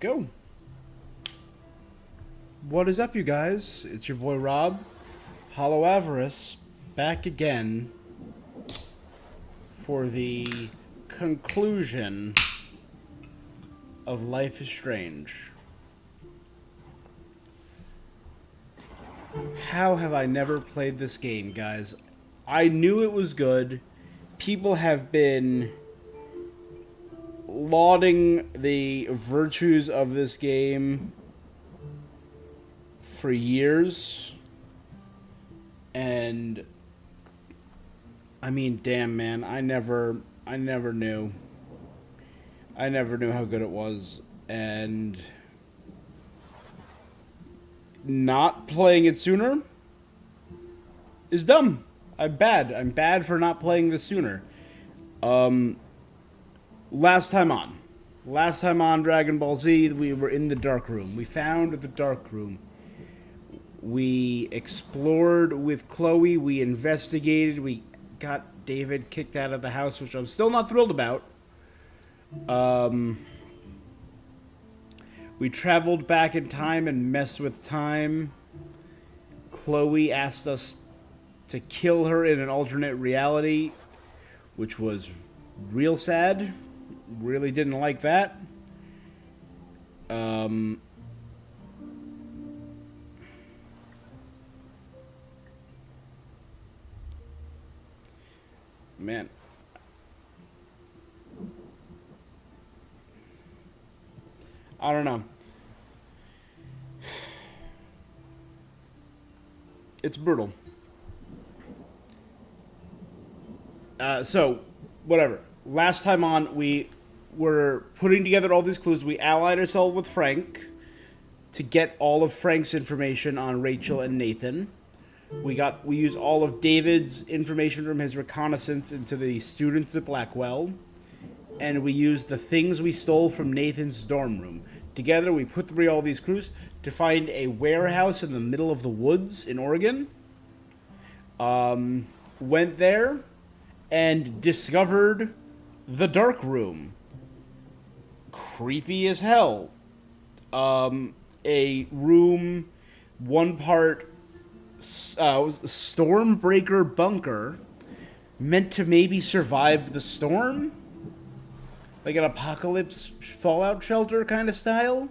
Go. What is up, you guys? It's your boy Rob, Hollow Avarice, back again for the conclusion of Life is Strange. How have I never played this game, guys? I knew it was good. People have been lauding the virtues of this game for years. And I mean, damn, man, I never knew. I never knew how good it was, and not playing it sooner is dumb. I'm bad. I'm bad for not playing this sooner. Last time on Dragon Ball Z, we were in the dark room. We found the dark room. We explored with Chloe. We investigated. We got David kicked out of the house, which I'm still not thrilled about. We traveled back in time and messed with time. Chloe asked us to kill her in an alternate reality, which was real sad. Really didn't like that. Man. I don't know. It's brutal. So, whatever. Last time on, we were putting together all these clues. We allied ourselves with Frank to get all of Frank's information on Rachel and Nathan. We used all of David's information from his reconnaissance into the students at Blackwell, and we used the things we stole from Nathan's dorm room. Together, we put through all these clues to find a warehouse in the middle of the woods in Oregon. Went there and discovered the dark room. Creepy as hell. A room, one part Stormbreaker bunker, meant to maybe survive the storm, like an apocalypse fallout shelter kind of style.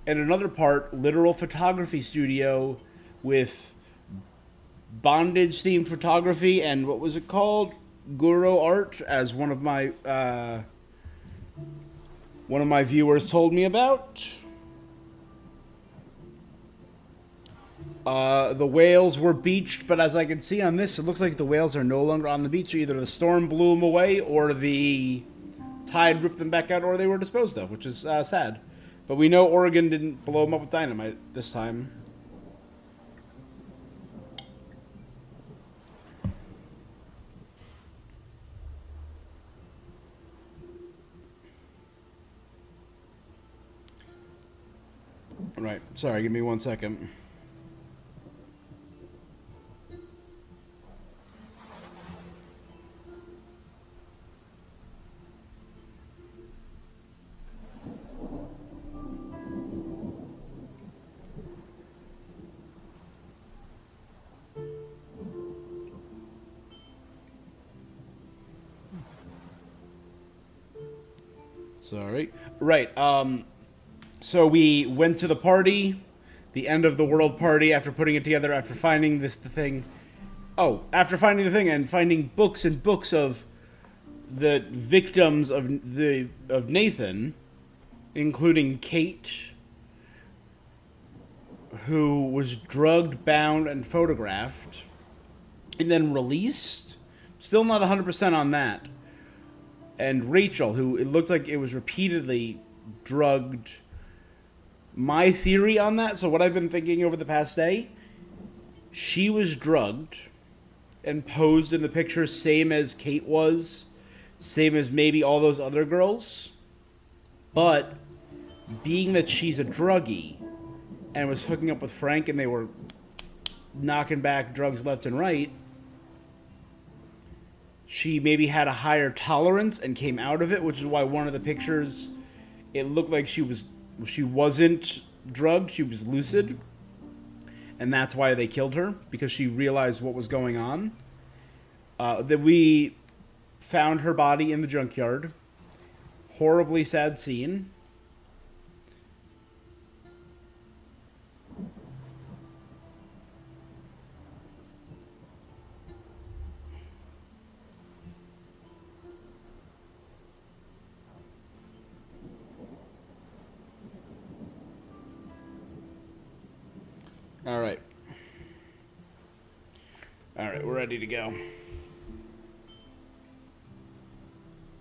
And another part, literal photography studio with bondage themed photography and what was it called? Guru art, as one of my viewers told me about. The whales were beached, but as I can see on this, it looks like the whales are no longer on the beach. Either the storm blew them away, or the tide ripped them back out, or they were disposed of, which is sad. But we know Oregon didn't blow them up with dynamite this time. Right. Sorry, give me 1 second. Sorry. Right. So we went to the party, the end of the world party, after putting it together, after finding the thing. Oh, after finding the thing and finding books and books of the victims of Nathan, including Kate, who was drugged, bound, and photographed, and then released. Still not 100% on that. And Rachel, who it looked like it was repeatedly drugged. My theory on that, so what I've been thinking over the past day, she was drugged and posed in the picture same as Kate was, same as maybe all those other girls. But being that she's a druggie and was hooking up with Frank and they were knocking back drugs left and right, she maybe had a higher tolerance and came out of it, which is why one of the pictures it looked like she wasn't drugged, she was lucid. And that's why they killed her, because she realized what was going on. That we found her body in the junkyard. Horribly sad scene. All right. All right, we're ready to go.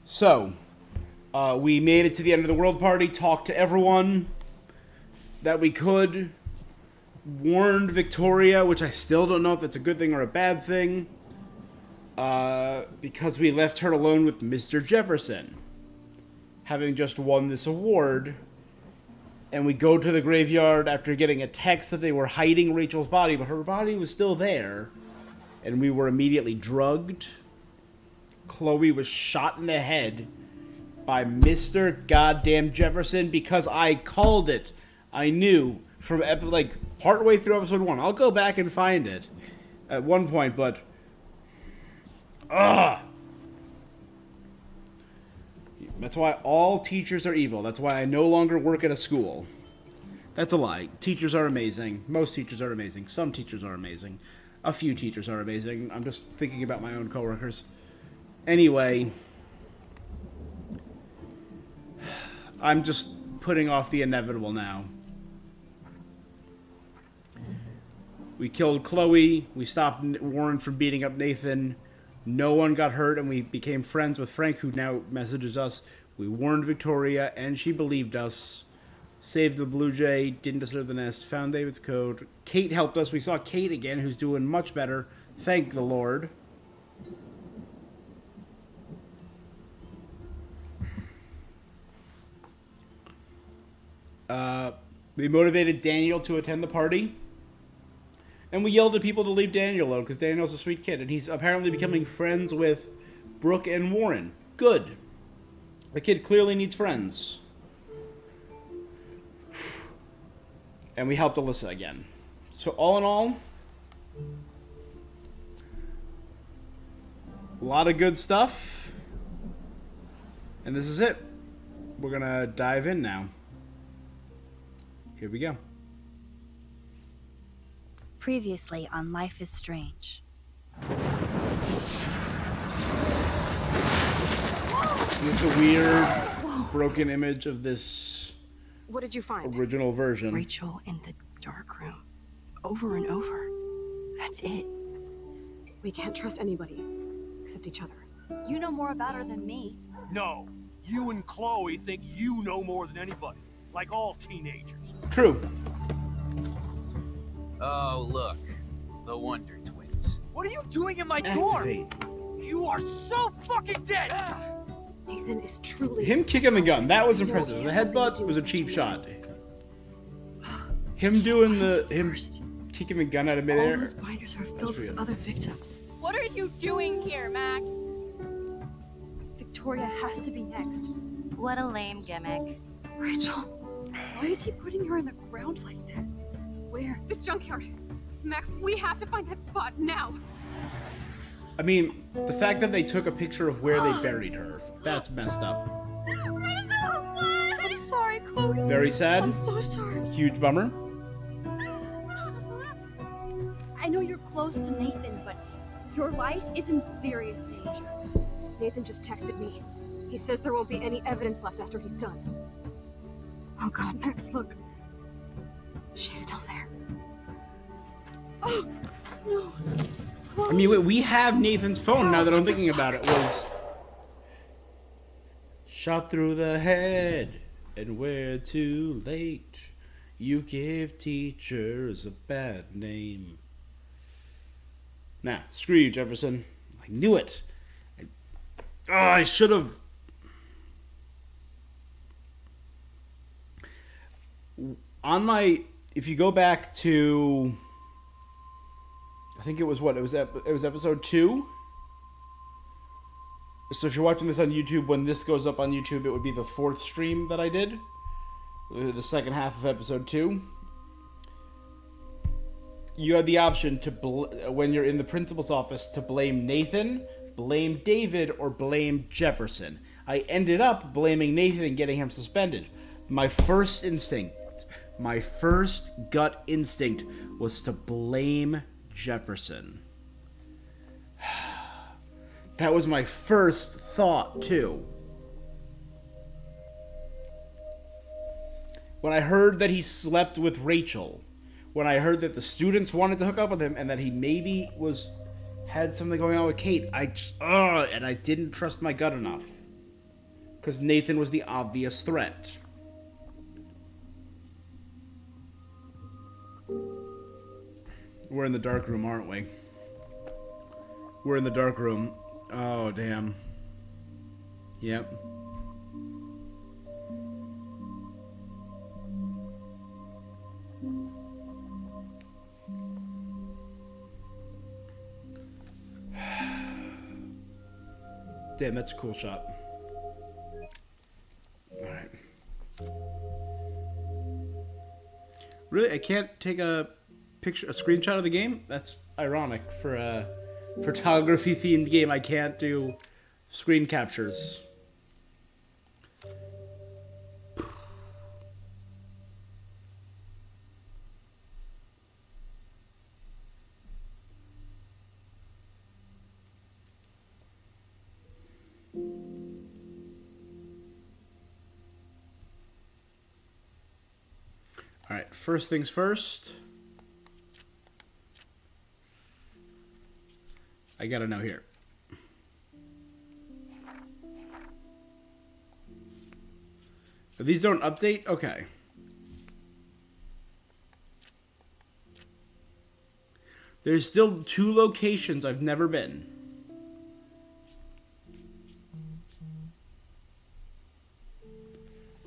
So, we made it to the end of the world party, talked to everyone that we could, warned Victoria, which I still don't know if that's a good thing or a bad thing, because we left her alone with Mr. Jefferson, having just won this award. And we go to the graveyard after getting a text that they were hiding Rachel's body, but her body was still there. And we were immediately drugged. Chloe was shot in the head by Mr. Goddamn Jefferson because I called it. I knew from partway through episode 1. I'll go back and find it at one point, but that's why all teachers are evil. That's why I no longer work at a school. That's a lie. Teachers are amazing. Most teachers are amazing. Some teachers are amazing. A few teachers are amazing. I'm just thinking about my own coworkers. Anyway, I'm just putting off the inevitable now. We killed Chloe. We stopped Warren from beating up Nathan. No one got hurt, and we became friends with Frank, who now messages us. We warned Victoria, and she believed us. Saved the Blue Jay, didn't disturb the nest, found David's code. Kate helped us. We saw Kate again, who's doing much better. Thank the Lord. We motivated Daniel to attend the party. And we yelled at people to leave Daniel alone, because Daniel's a sweet kid. And he's apparently becoming friends with Brooke and Warren. Good. The kid clearly needs friends. And we helped Alyssa again. So all in all, a lot of good stuff. And this is it. We're going to dive in now. Here we go. Previously on Life is Strange. This is a weird, broken image of this. What did you find? Original version. Rachel in the dark room. Over and over. That's it. We can't trust anybody. Except each other. You know more about her than me. No. You and Chloe think you know more than anybody. Like all teenagers. True. Oh, look. The Wonder Twins. What are you doing in my Activate. dorm? You are so fucking dead! Nathan is truly... Him kicking the gun, that was impressive. The headbutt was a cheap shot. Him doing kicking the gun out of All midair. those binders are filled with other victims. What are you doing here, Max? Victoria has to be next. What a lame gimmick. Rachel, why is he putting her in the ground like that? Where? The junkyard. Max, we have to find that spot now. I mean, the fact that they took a picture of where they buried her, that's messed up. I'm sorry, Chloe. Very sad. I'm so sorry. Huge bummer. I know you're close to Nathan, but your life is in serious danger. Nathan just texted me. He says there won't be any evidence left after he's done. Oh God, Max, look. She's still there. Oh, no. Chloe. I mean, we have Nathan's phone now that I'm thinking about it. Was shot through the head, and we're too late. You give teachers a bad name. Nah, screw you, Jefferson. I knew it. I should have. If you go back to, I think it was what? It was episode 2. So if you're watching this on YouTube, when this goes up on YouTube, it would be the 4th stream that I did. The second half of episode 2. You had the option to, when you're in the principal's office, to blame Nathan, blame David, or blame Jefferson. I ended up blaming Nathan and getting him suspended. My first instinct, my first gut instinct was to blame Jefferson. That was my first thought, too. When I heard that he slept with Rachel, when I heard that the students wanted to hook up with him, and that he maybe had something going on with Kate, and I didn't trust my gut enough. Because Nathan was the obvious threat. We're in the dark room, aren't we? We're in the dark room. Oh, damn. Yep. Damn, that's a cool shot. Alright. Really? I can't take a screenshot of the game? That's ironic for a photography-themed game. I can't do screen captures. Alright, first things first. I gotta know here. But these don't update? Okay. There's still 2 locations I've never been.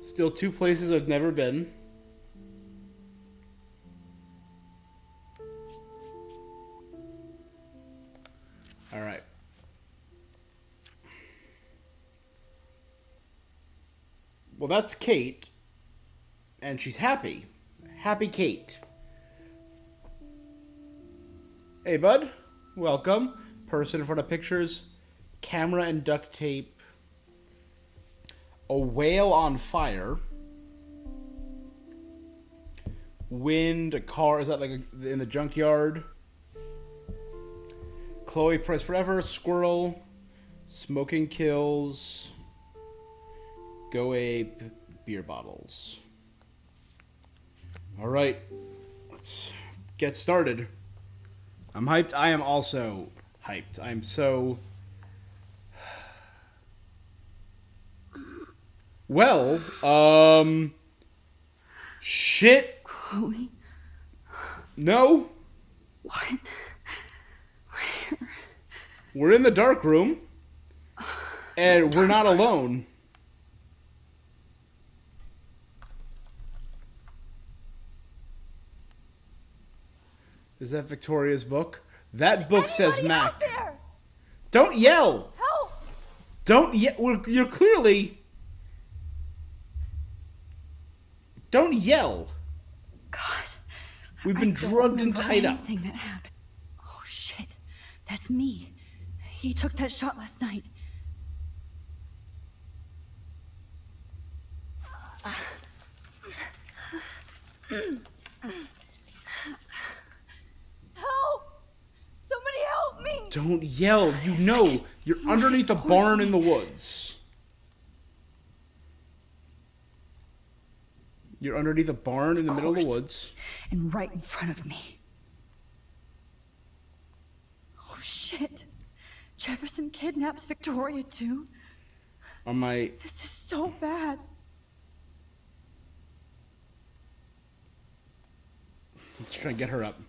Still 2 places I've never been. Alright. Well, that's Kate. And she's happy. Happy Kate. Hey, bud. Welcome. Person in front of pictures. Camera and duct tape. A whale on fire. Wind, a car. Is that like in the junkyard? Chloe Price Forever, Squirrel, Smoking Kills, Go Ape, Beer Bottles. Alright, let's get started. I'm hyped. I am also hyped. I'm so... Well, shit. Chloe? No. What? We're in the dark room, and we're not alone. Is that Victoria's book? That book says Mac. Out there? Don't yell! Help! Don't yell. You're clearly... Don't yell. God. We've been drugged and tied up. That happened. Oh, shit. That's me. He took that shot last night. Help! Somebody help me! Don't yell. You know, you're underneath a barn in the woods. You're underneath a barn in the middle of the woods. And right in front of me. Oh, shit. Jefferson kidnaps Victoria, too? On my... This is so bad. Let's try and get her up.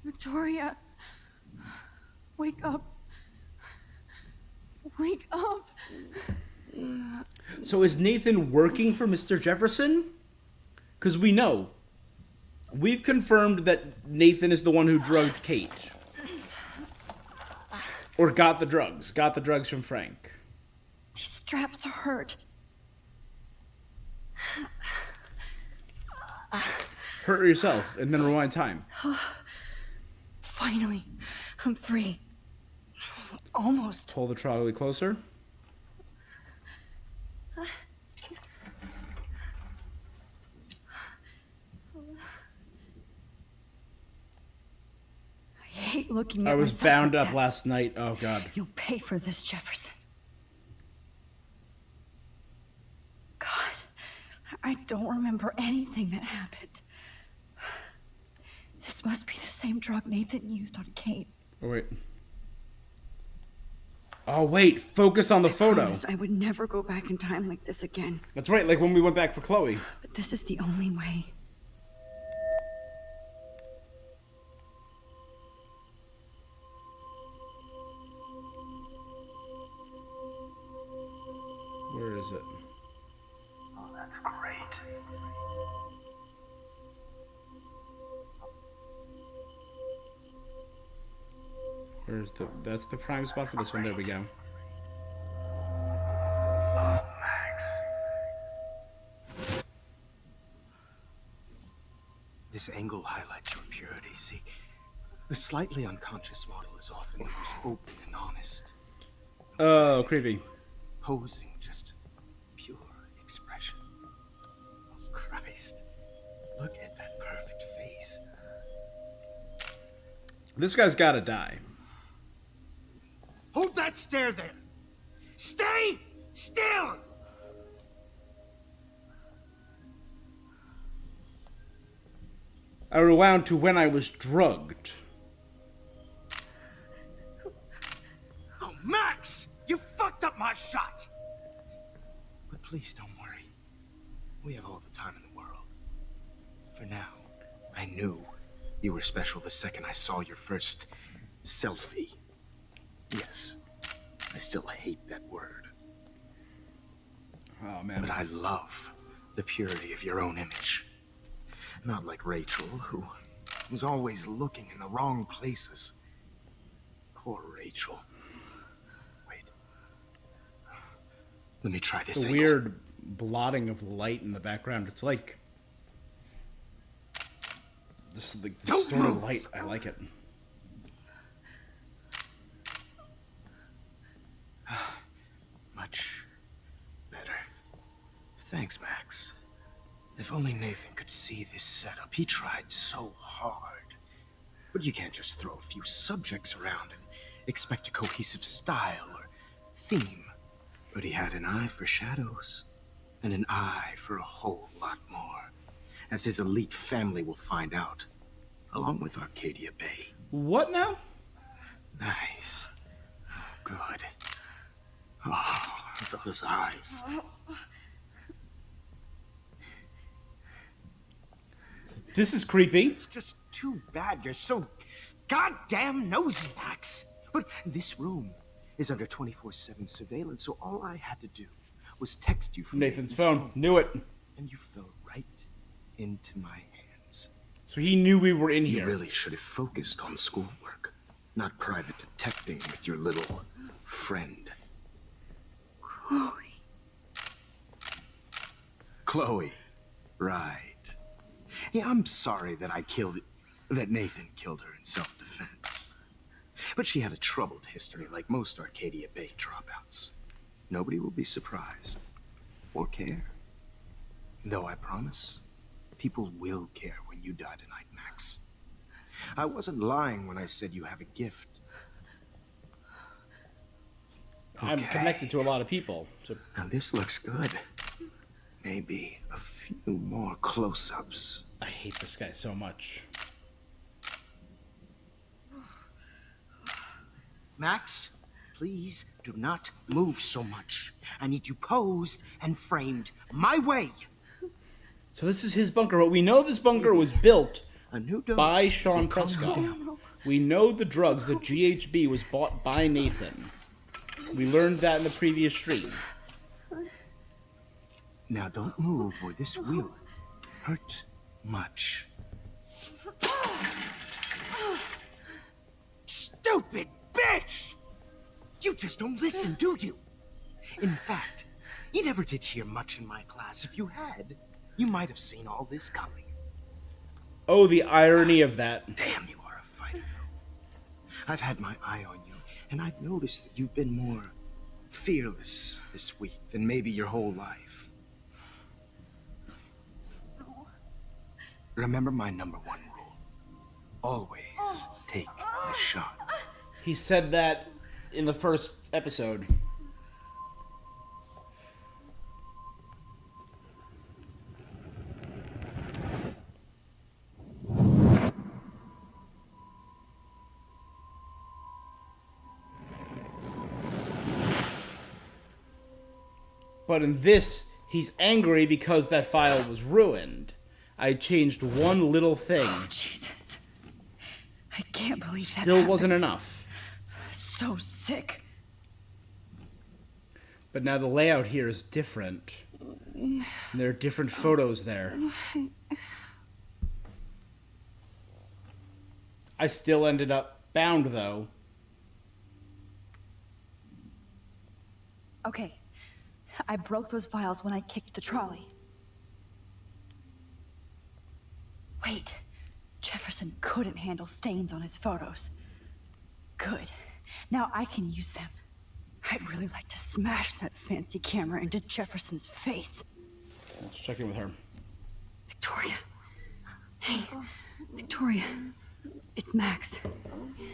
Victoria. Wake up. Wake up. So is Nathan working for Mr. Jefferson? Because we know. We've confirmed that Nathan is the one who drugged Kate. Or got the drugs. Got the drugs from Frank. These straps hurt. Hurt yourself and then rewind time. Finally, I'm free. Almost. Pull the trolley closer. I hate looking at I was myself bound like up that. last night. Oh, God. You'll pay for this, Jefferson. God, I don't remember anything that happened. This must be the same drug Nathan used on Kate. Oh, wait. Oh, wait. Focus on the photo. Promised I would never go back in time like this again. That's right, like when we went back for Chloe. But this is the only way. Where is it? Oh, that's great. Where's the... That's the prime spot for this one. There we go. Max. This angle highlights your purity. See, the slightly unconscious model is often the most open and honest, Oh, creepy. posing just pure expression. Oh, Christ. Look at that perfect face. This guy's gotta die. Hold that stare there! Stay still! I rewound to when I was drugged. Oh, Max! You fucked up my shot! But please don't worry. We have all the time in the world. For now, I knew you were special the second I saw your first selfie. Yes, I still hate that word. Oh, man. But I love the purity of your own image. Not like Rachel, who was always looking in the wrong places. Poor Rachel. Wait. Let me try this The angle. weird blotting of light in the background. It's like... This is the Don't sort of move. light. I like it. Much better. Thanks, Max. If only Nathan could see this setup. He tried so hard. But you can't just throw a few subjects around and expect a cohesive style or theme. But he had an eye for shadows, and an eye for a whole lot more, as his elite family will find out, along with Arcadia Bay. What now? Nice. Good. Oh, those eyes. This is creepy. It's just too bad you're so goddamn nosy, Max. But this room is under 24/7 surveillance, so all I had to do was text you from Nathan's phone. Knew it. and you fell right into my hands. So he knew we were in You here. really should have focused on schoolwork, not private detecting with your little friend. Chloe. Chloe. Right. Yeah, I'm sorry that Nathan killed her in self-defense. But she had a troubled history like most Arcadia Bay dropouts. Nobody will be surprised or care. Though I promise, people will care when you die tonight, Max. I wasn't lying when I said you have a gift. I'm Okay. connected to a lot of people. So Now this looks good. Maybe a few more close-ups. I hate this guy so much. Max, please do not move so much. I need you posed and framed my way. So this is his bunker. But we know this bunker was built A new dose by will Sean calm Prescott. you down. We know the drugs, the GHB, was bought by Nathan. We learned that in the previous stream. Now don't move or this will hurt much. Stupid bitch! just don't listen, do you? In fact, you never did hear much in my class. If you had, you might have seen all this coming. Oh, the irony of that. Damn, you are a fighter, though. I've had my eye on you, and I've noticed that you've been more fearless this week than maybe your whole life. Remember my #1 rule. Always take a shot. He said that in the first episode. But in this, he's angry because that file was ruined. I changed one little thing. Oh, Jesus. I can't believe that Still happened. wasn't enough. So sick. But now the layout here is different. And there are different photos there. I still ended up bound, though. Okay. I broke those files when I kicked the trolley. Wait. Jefferson couldn't handle stains on his photos. Good. Now I can use them. I'd really like to smash that fancy camera into Jefferson's face. Let's check in with her. Victoria. Hey, Victoria. It's Max.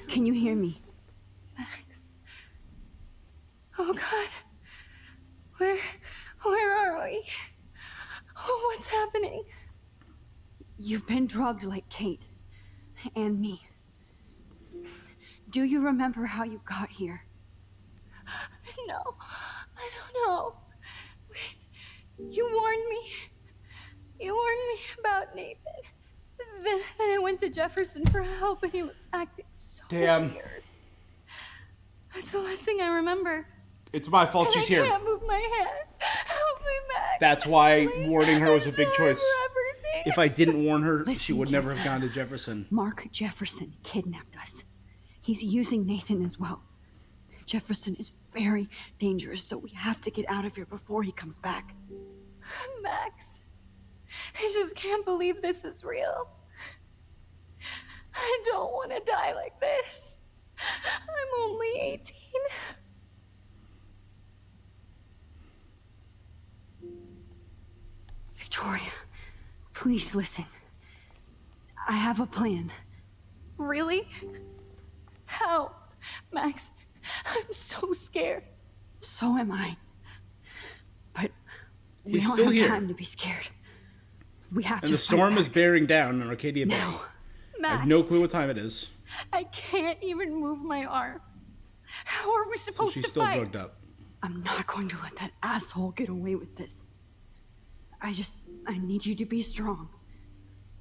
Can you hear me? Max. Oh God. Where are we? Oh, what's happening? You've been drugged like Kate. And me. Do you remember how you got here? No, I don't know. Wait, you warned me. You warned me about Nathan. Then I went to Jefferson for help and he was acting so Damn. weird. That's the last thing I remember. It's my fault she's I here. can't move my hands. Help me, Max. That's why Please. warning her was a I'm big sorry choice. for everything. If I didn't warn her, she Listen, would never have Jeff. gone to Jefferson. Mark Jefferson kidnapped us. He's using Nathan as well. Jefferson is very dangerous, so we have to get out of here before he comes back. Max, I just can't believe this is real. I don't want to die like this. I'm only 18. Victoria, please listen. I have a plan. Really? How? Max, I'm so scared. So am I. But we He's don't still have here. time to be scared. We have And to the storm fight is back. bearing down on Arcadia Bay. Now. I Max, have no clue what time it is. I can't even move my arms. How are we And supposed she's to still fight? drugged up. I'm not going to let that asshole get away with this. I need you to be strong.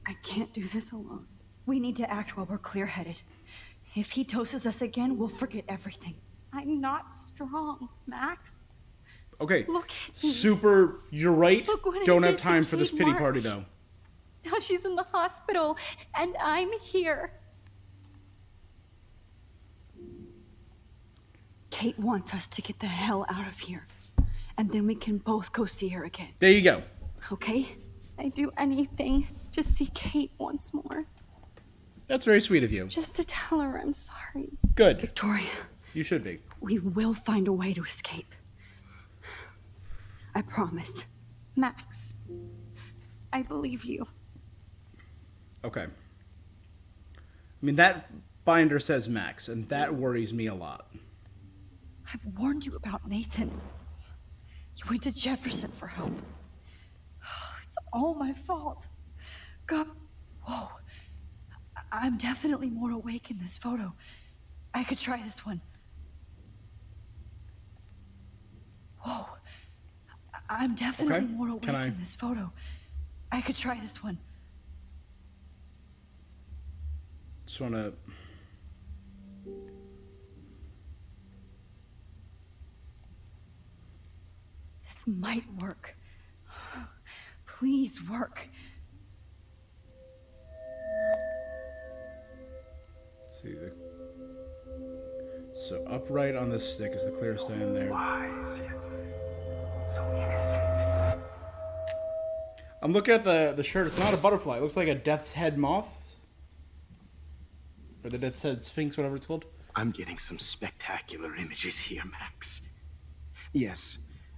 I can't do this alone. We need to act while we're clear-headed. If he doses us again, we'll forget everything. I'm not strong, Max. Okay. Look at me. Super, you're right. Look what I Don't have did to time for this Kate pity Marsh. party, though. Now she's in the hospital, and I'm here. Kate wants us to get the hell out of here. And then we can both go see her again. There you go. Okay? I'd do anything to see Kate once more. That's very sweet of you. Just to tell her I'm sorry. Good. Victoria, You should be. we will find a way to escape. I promise. Max, I believe you. Okay. I mean, that binder says Max, and that worries me a lot. I've warned you about Nathan. You went to Jefferson for help. It's all my fault. God, whoa. I'm definitely more awake in this photo. I could try this one. Whoa. I'm definitely Okay. more awake Can I- in this photo. I could try this one. Just want to... This might work. Please work. See the So upright on the stick is the clear stand there. Wise yet so innocent. I'm looking at the shirt. It's not a butterfly. It looks like a death's head moth. Or the death's head sphinx, whatever it's called. I'm getting some spectacular images here, Max. Yes,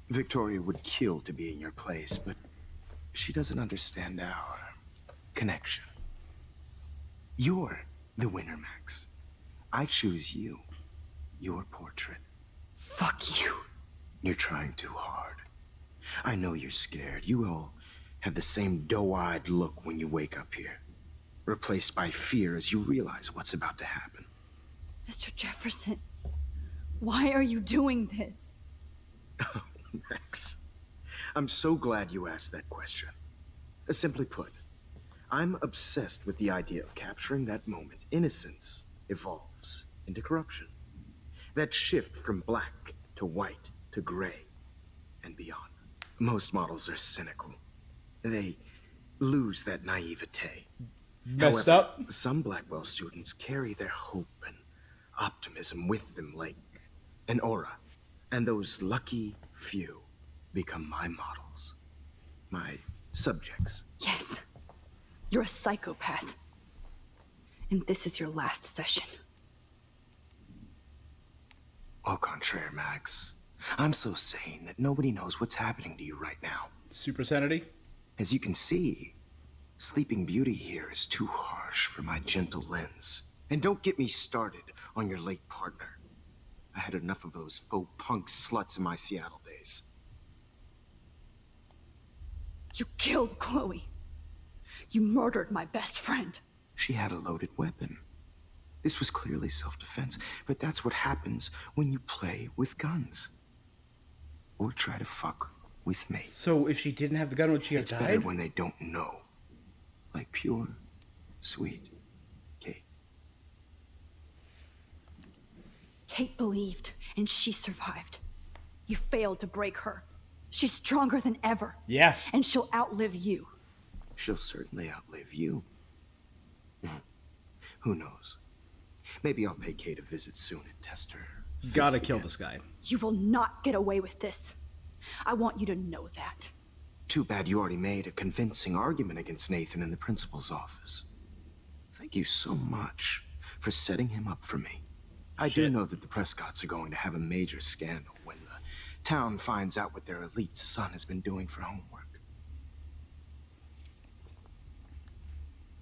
Victoria would kill to be in your place, but she doesn't understand our connection. You're the winner, Max. I choose you. Your portrait. Fuck you. You're trying too hard. I know you're scared. You all have the same doe-eyed look when you wake up here, replaced by fear as you realize what's about to happen. Mr. Jefferson, why are you doing this? Max, I'm so glad you asked that question. Simply put, I'm obsessed with the idea of capturing that moment innocence evolves into corruption. That shift from black to white to gray and beyond. Most models are cynical. They lose that naivete. Messed However, up. some Blackwell students carry their hope and optimism with them like an aura. And those lucky few become my models. My subjects. Yes, you're a psychopath. And this is your last session. Au contraire, Max. I'm so sane that nobody knows what's happening to you right now. Super sanity. As you can see, Sleeping Beauty here is too harsh for my gentle lens. And don't get me started on your late partner. I had enough of those faux punk sluts in my Seattle days. You killed Chloe. You murdered my best friend. She had a loaded weapon. This was clearly self-defense, but that's what happens when you play with guns. Or try to fuck with me. So if she didn't have the gun, would she have It's better died? when they don't know. Like pure, sweet Kate. Kate believed, and she survived. You failed to break her. She's stronger than ever. Yeah. And she'll outlive you. She'll certainly outlive you. Who knows? Maybe I'll pay Kate a visit soon and test her. Gotta faith kill again. this guy. You will not get away with this. I want you to know that. Too bad you already made a convincing argument against Nathan in the principal's office. Thank you so much for setting him up for me. I do Shit. know that the Prescotts are going to have a major scandal when the town finds out what their elite son has been doing for homework.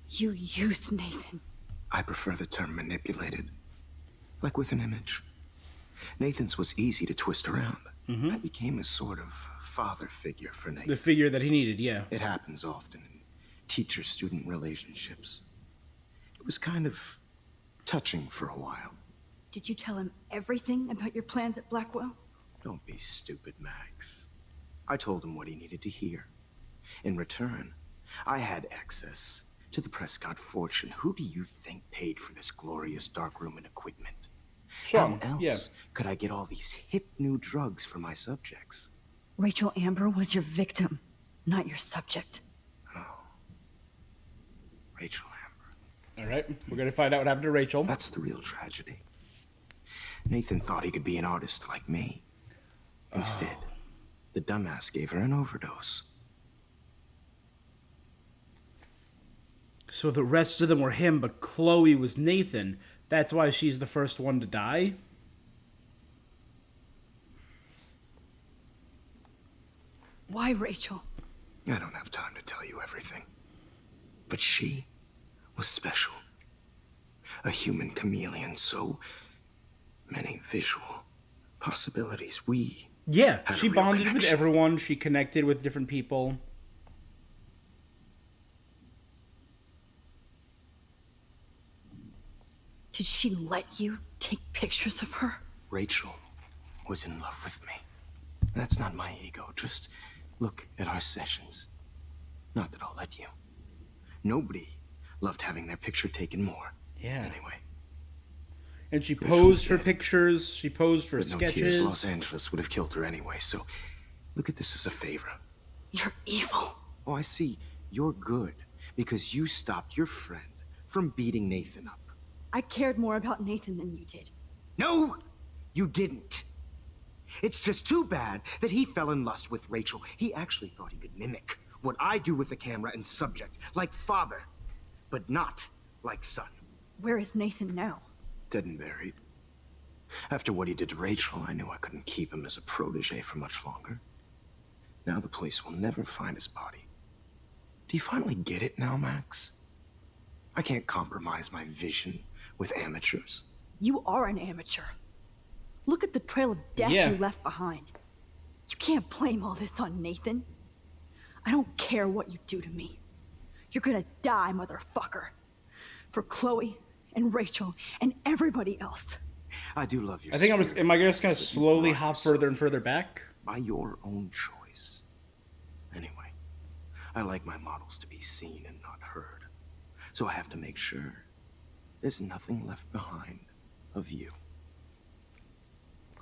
You used Nathan. I prefer the term manipulated. Like with an image. Nathan's was easy to twist around. I became a sort of father figure for Nathan. The figure that he needed, yeah. It happens often in teacher-student relationships. It was kind of touching for a while. Did you tell him everything about your plans at Blackwell? Don't be stupid, Max. I told him what he needed to hear. In return, I had access to the Prescott fortune. Who do you think paid for this glorious darkroom and equipment? Sean, How else yeah. could I get all these hip new drugs for my subjects? Rachel Amber was your victim, not your subject. Rachel Amber. All right, we're gonna find out what happened to Rachel. That's the real tragedy. Nathan thought he could be an artist like me. Instead, the dumbass gave her an overdose. So the rest of them were him, but Chloe was Nathan. That's why she's the first one to die. Why Rachel? I don't have time to tell you everything. But she was special. A human chameleon, so many visual possibilities. We Yeah, Had a she real bonded with connection. everyone. She connected with different people. Did she let you take pictures of her? Rachel was in love with me. That's not my ego. Just look at our sessions. Not that I'll let you. Nobody loved having their picture taken more. Yeah. Anyway, And she Rachel posed was for dead. pictures. She posed for but no sketches. tears, Los Angeles would have killed her anyway, so look at this as a favor. You're evil. Oh, I see. You're good because you stopped your friend from beating Nathan up. I cared more about Nathan than you did. No, You didn't. It's just too bad that he fell in lust with Rachel. He actually thought he could mimic what I do with the camera and subject, like father, but not like son. Where is Nathan now? Dead and buried. After what he did to Rachel, I knew I couldn't keep him as a protege for much longer. Now the police will never find his body. Do you finally get it now, Max? I can't compromise my vision with amateurs. You are an amateur. Look at the trail of death Yeah. you left behind. You can't blame all this on Nathan. I don't care what you do to me. You're gonna die, motherfucker. For Chloe and Rachel and everybody else. I do love your I think I'm. spirit, Am I just gonna but you slowly brought hop yourself further and further back? by your own choice. Anyway, I like my models to be seen and not heard. So I have to make sure there's nothing left behind of you.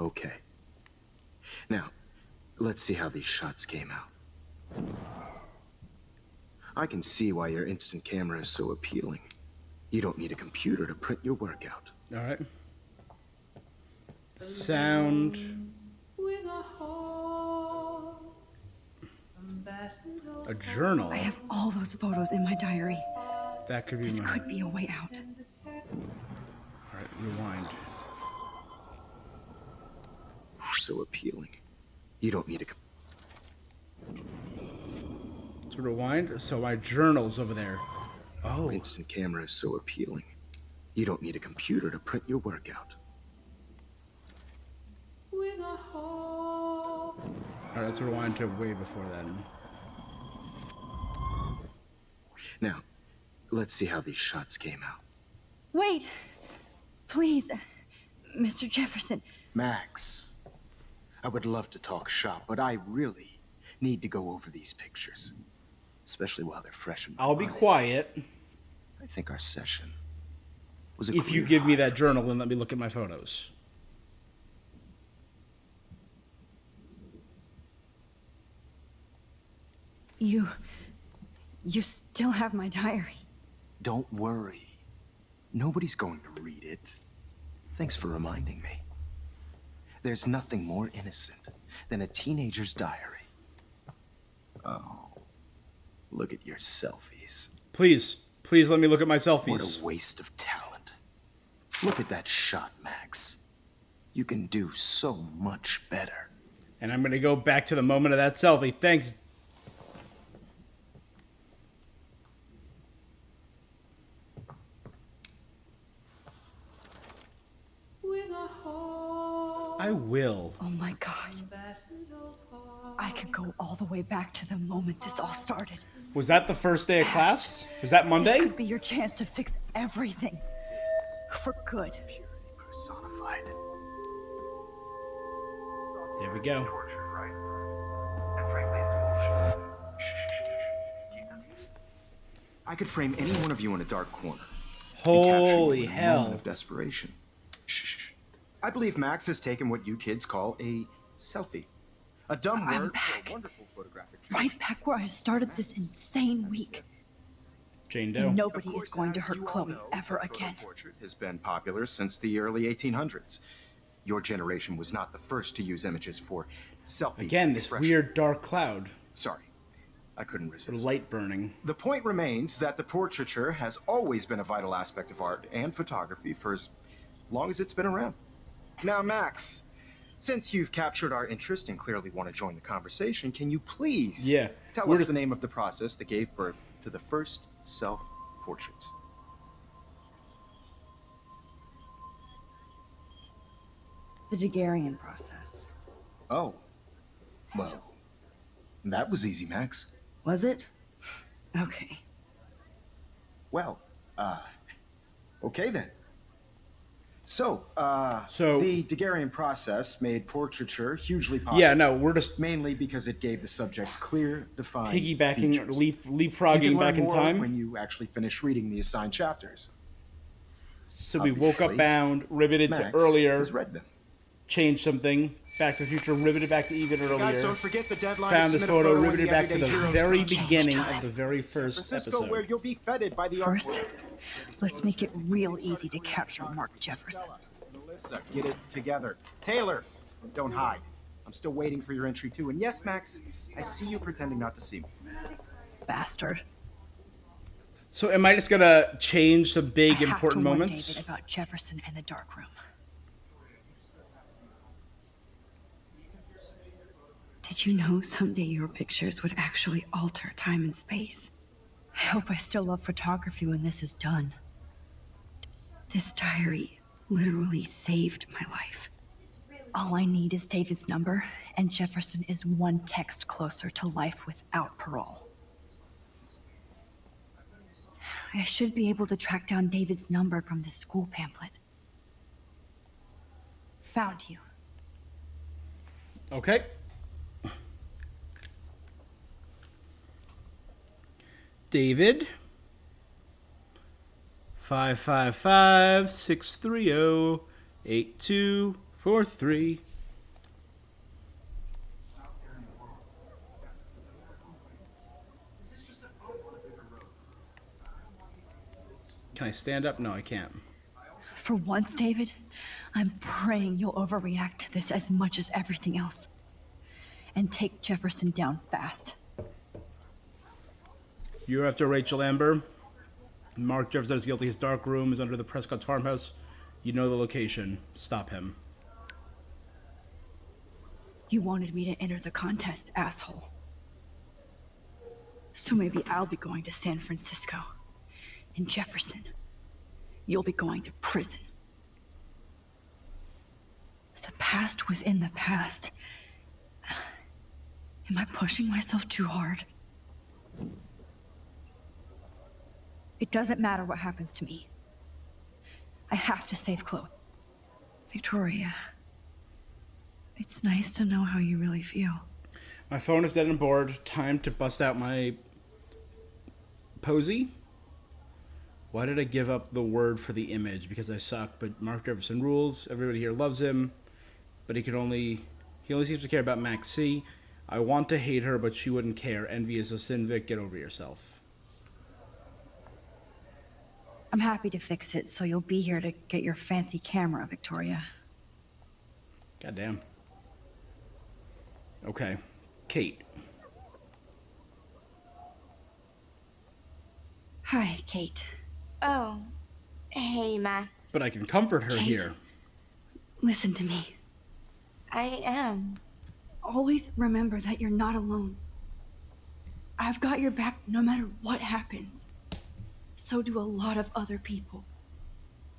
Okay. Now, let's see how these shots came out. I can see why your instant camera is so appealing. You don't need a computer to print your work out. All right. Sound. A journal. I have all those photos in my diary. That could be This mine. could be a way out. All right, rewind. So appealing. You don't need a So rewind. So my journal's over there. Oh, instant camera is so appealing. You don't need a computer to print your work out. all right. Let's rewind to way before then. Now, let's see how these shots came out. Wait! Please, Mr. Jefferson. Max, I would love to talk shop, but I really need to go over these pictures. Especially while they're fresh in my I'll be mind. quiet I think our session was a if you clear give me high that for journal and let me look at my photos. You still have my diary. Don't worry. Nobody's going to read it. Thanks for reminding me. There's nothing more innocent than a teenager's diary. Oh, look at your selfies. Please, please let me look at my What selfies. a waste of talent. Look at that shot, Max. You can do so much better. And I'm gonna go back to the moment of that selfie. Thanks. I will. Oh my god. I could go all the way back to the moment this all started. Was that the first day of class? Was that This Monday? could be your chance to fix everything. For good. Purity personified. There we go. Torture, right? And frankly, it's bullshit. Keep them used. I could frame any one of you in a dark corner. and capture you Holy in a moment hell. of desperation. Shh. I believe Max has taken what you kids call a selfie. A dumb I'm word for back. a wonderful photographic Right back where I started this insane week. Jane Doe. Nobody Of is course, going to as hurt you all Chloe know, ever the photo again. portrait has been popular since the early 1800s. Your generation was not the first to use images for selfie Again, this expression. weird dark cloud. Sorry, I couldn't The resist. light burning. The point remains that the portraiture has always been a vital aspect of art and photography for as long as it's been around. Now, Max, since you've captured our interest and clearly want to join the conversation, can you please tell we're us just- the name of the process that gave birth to the first self-portraits? The Daguerrean process. Oh, well, that was easy, Max. Was it? Okay. Well, okay then. So, So- the Daguerrean process made portraiture hugely popular. Yeah, no, we're just Mainly because it gave the subjects clear, defined piggybacking, features. You leapfrogging can back learn in more time. when you actually finish reading the assigned chapters. So we woke up Obviously, bound, riveted to Max earlier, has read them. changed something, Back to the Future, riveted back to even Guys, earlier, don't forget the deadline. found to this submit a photo, in riveted back to the Everyday Heroes very Project. beginning of the very first Francisco, where episode. you'll be feted by the art First, world. let's make it real easy to capture Mark Jefferson. Alyssa, get it together. Taylor, don't hide. I'm still waiting for your entry too. And yes, Max, I see you pretending not to see me. Bastard. So am I just gonna change some big I have to important warn moments? David about Jefferson and the dark room. Did you know someday your pictures would actually alter time and space? I hope I still love photography when this is done. This diary literally saved my life. All I need is David's number, and Jefferson is one text closer to life without parole. I should be able to track down David's number from this school pamphlet. Found you. Okay. David. 555-630-8243. Can I stand up? No, I can't. For once, David, I'm praying you'll overreact to this as much as everything else. And take Jefferson down fast. You're after Rachel Amber. Mark Jefferson is guilty. His dark room is under the Prescott's farmhouse. You know the location. Stop him. You wanted me to enter the contest, asshole. So maybe I'll be going to San Francisco. And Jefferson, you'll be going to prison. The past within the past. Am I pushing myself too hard? It doesn't matter what happens to me. I have to save Chloe. Victoria, it's nice to know how you really feel. My phone is dead and bored. Time to bust out my posy. Why did I give up the word for the image? Because I suck, but Mark Jefferson rules. Everybody here loves him, but he only seems to care about Max C. I want to hate her, but she wouldn't care. Envy is a sin, Vic. Get over yourself. I'm happy to fix it, so you'll be here to get your fancy camera, Victoria. Goddamn. Okay. Kate. Hi, Kate. Oh, hey, Max. But I can comfort her Kate. here. Listen to me. I am. Always remember that you're not alone. I've got your back no matter what happens. So do a lot of other people.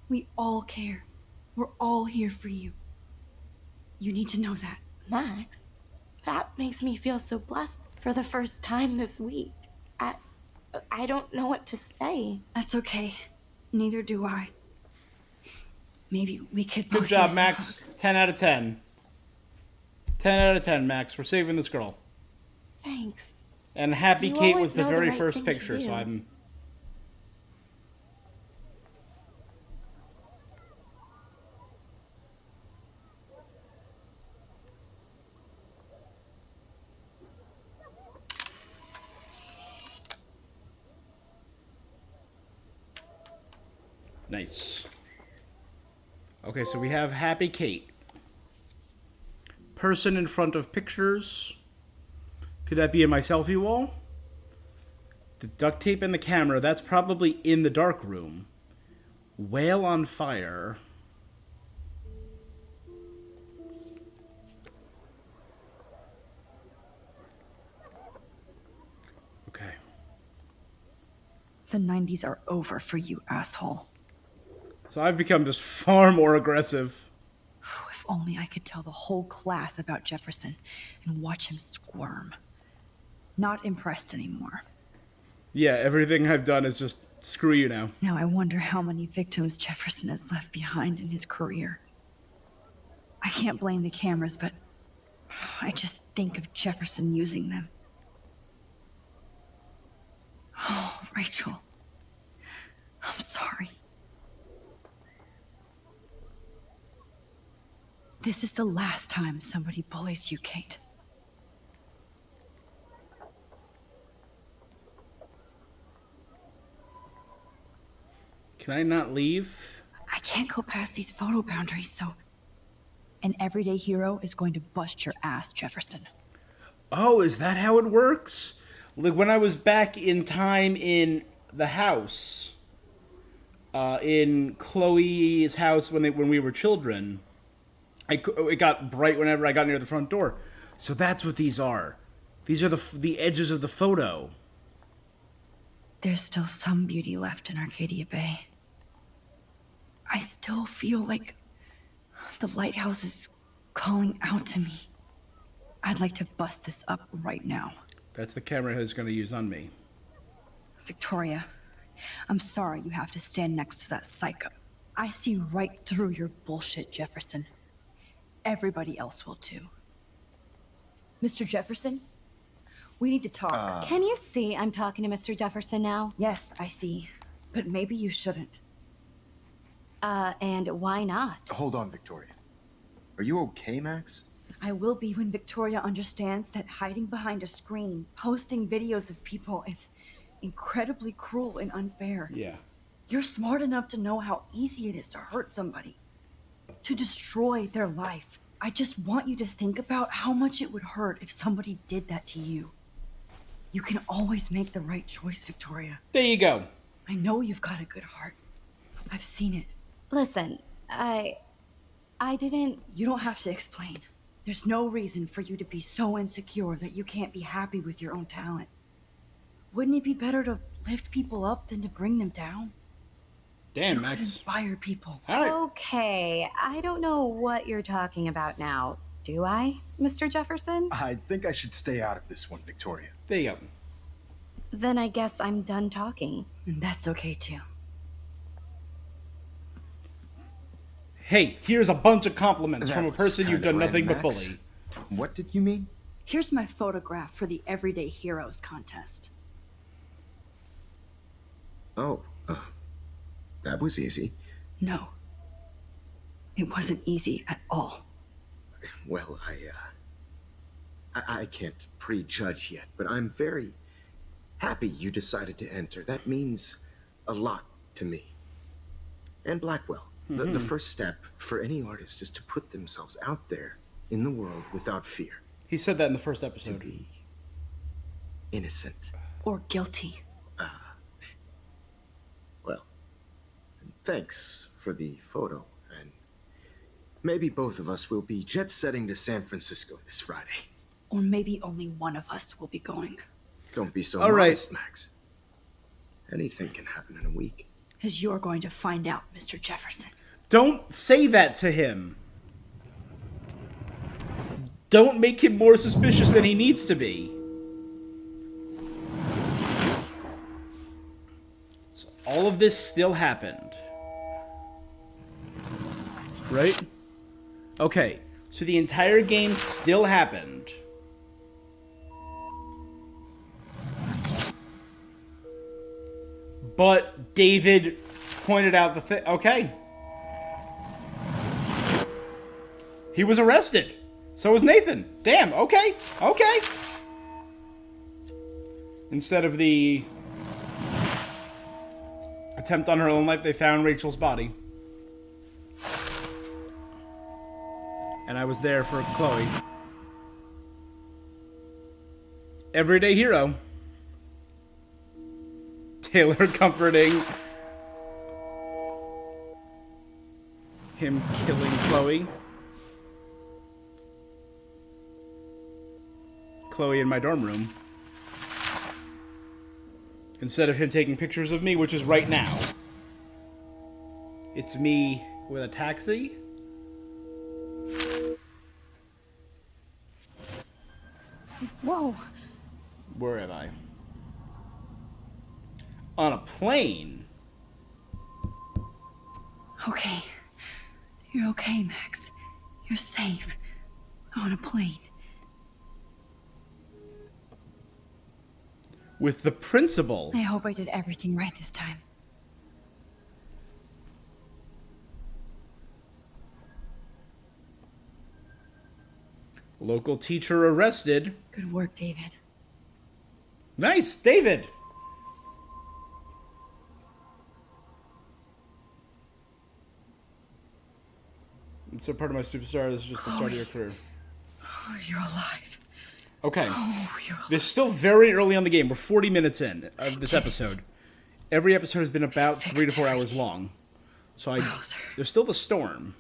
We all care. We're all here for you. You need to know that. Max, that makes me feel so blessed for the first time this week. I don't know what to say. That's okay. Neither do I. Maybe we could Good both job, use a Max. hug. 10 out of 10. 10 out of 10, Max. We're saving this girl. Thanks. And Happy You Kate always was the know the very right first thing to picture, so do. I'm... Nice. Okay, so we have Happy Kate. Person in front of pictures. Could that be in my selfie wall? The duct tape and the camera, that's probably in the dark room. Whale on fire. Okay. The 90s are over for you, asshole. So I've become just far more aggressive. If only I could tell the whole class about Jefferson and watch him squirm. Not impressed anymore. Yeah, everything I've done is just screw you now. Now I wonder how many victims Jefferson has left behind in his career. I can't blame the cameras, but I just think of Jefferson using them. Oh, Rachel. I'm sorry. This is the last time somebody bullies you, Kate. Can I not leave? I can't go past these photo boundaries, so... An everyday hero is going to bust your ass, Jefferson. Oh, is that how it works? Like when I was back in time in the house, in Chloe's house when we were children, it got bright whenever I got near the front door. So that's what these are. These are the edges of the photo. There's still some beauty left in Arcadia Bay. I still feel like the lighthouse is calling out to me. I'd like to bust this up right now. That's the camera he's going to use on me. Victoria, I'm sorry you have to stand next to that psycho. I see right through your bullshit, Jefferson. Everybody else will too. Mr. Jefferson, we need to talk. Can you see I'm talking to Mr. Jefferson now? Yes, I see. But maybe you shouldn't. And why not? Hold on, Victoria. Are you okay, Max? I will be when Victoria understands that hiding behind a screen, posting videos of people is incredibly cruel and unfair. Yeah. You're smart enough to know how easy it is to hurt somebody, to destroy their life. I just want you to think about how much it would hurt if somebody did that to you. You can always make the right choice, Victoria. There you go. I know you've got a good heart. I've seen it. Listen, I didn't... You don't have to explain. There's no reason for you to be so insecure that you can't be happy with your own talent. Wouldn't it be better to lift people up than to bring them down? Damn, You Max. could inspire people. All right. Okay, I don't know what you're talking about now. Do I, Mr. Jefferson? I think I should stay out of this one, Victoria. There you go. Then I guess I'm done talking. And that's okay too. Hey, here's a bunch of compliments That from a was person you've kind done of nothing but random, Max. bully. What did you mean? Here's my photograph for the Everyday Heroes contest. Oh, that was easy. No. It wasn't easy at all. Well, I can't prejudge yet, but I'm very happy you decided to enter. That means a lot to me. And Blackwell. The first step for any artist is to put themselves out there in the world without fear. He said that in the first To episode. be innocent. Or guilty. Well, thanks for the photo, and maybe both of us will be jet-setting to San Francisco this Friday. Or maybe only one of us will be going. Don't be so All right. modest, Max. Anything can happen in a week. As you're going to find out, Mr. Jefferson. Don't say that to him. Don't make him more suspicious than he needs to be. So all of this still happened. Right? Okay, so the entire game still happened. But David pointed out the thing. Okay. He was arrested. So was Nathan. Damn, okay. Okay. Instead of the attempt on her own life, they found Rachel's body. And I was there for Chloe. Everyday hero. Taylor comforting him killing Chloe. Chloe in my dorm room. Instead of him taking pictures of me, which is right now. It's me with a taxi. Whoa! Where am I? On a plane? Okay. You're okay, Max. You're safe. On a plane. With the principal. I hope I did everything right this time. Local teacher arrested. Good work, David. Nice, David! So part of my superstar, this is just the start of your career. Oh, you're alive. Okay. Oh, you're alive. This is still very early on the game. We're 40 minutes in of this episode. Every episode has been about 3 to 4 hours long. So Wowzer. there's still the storm.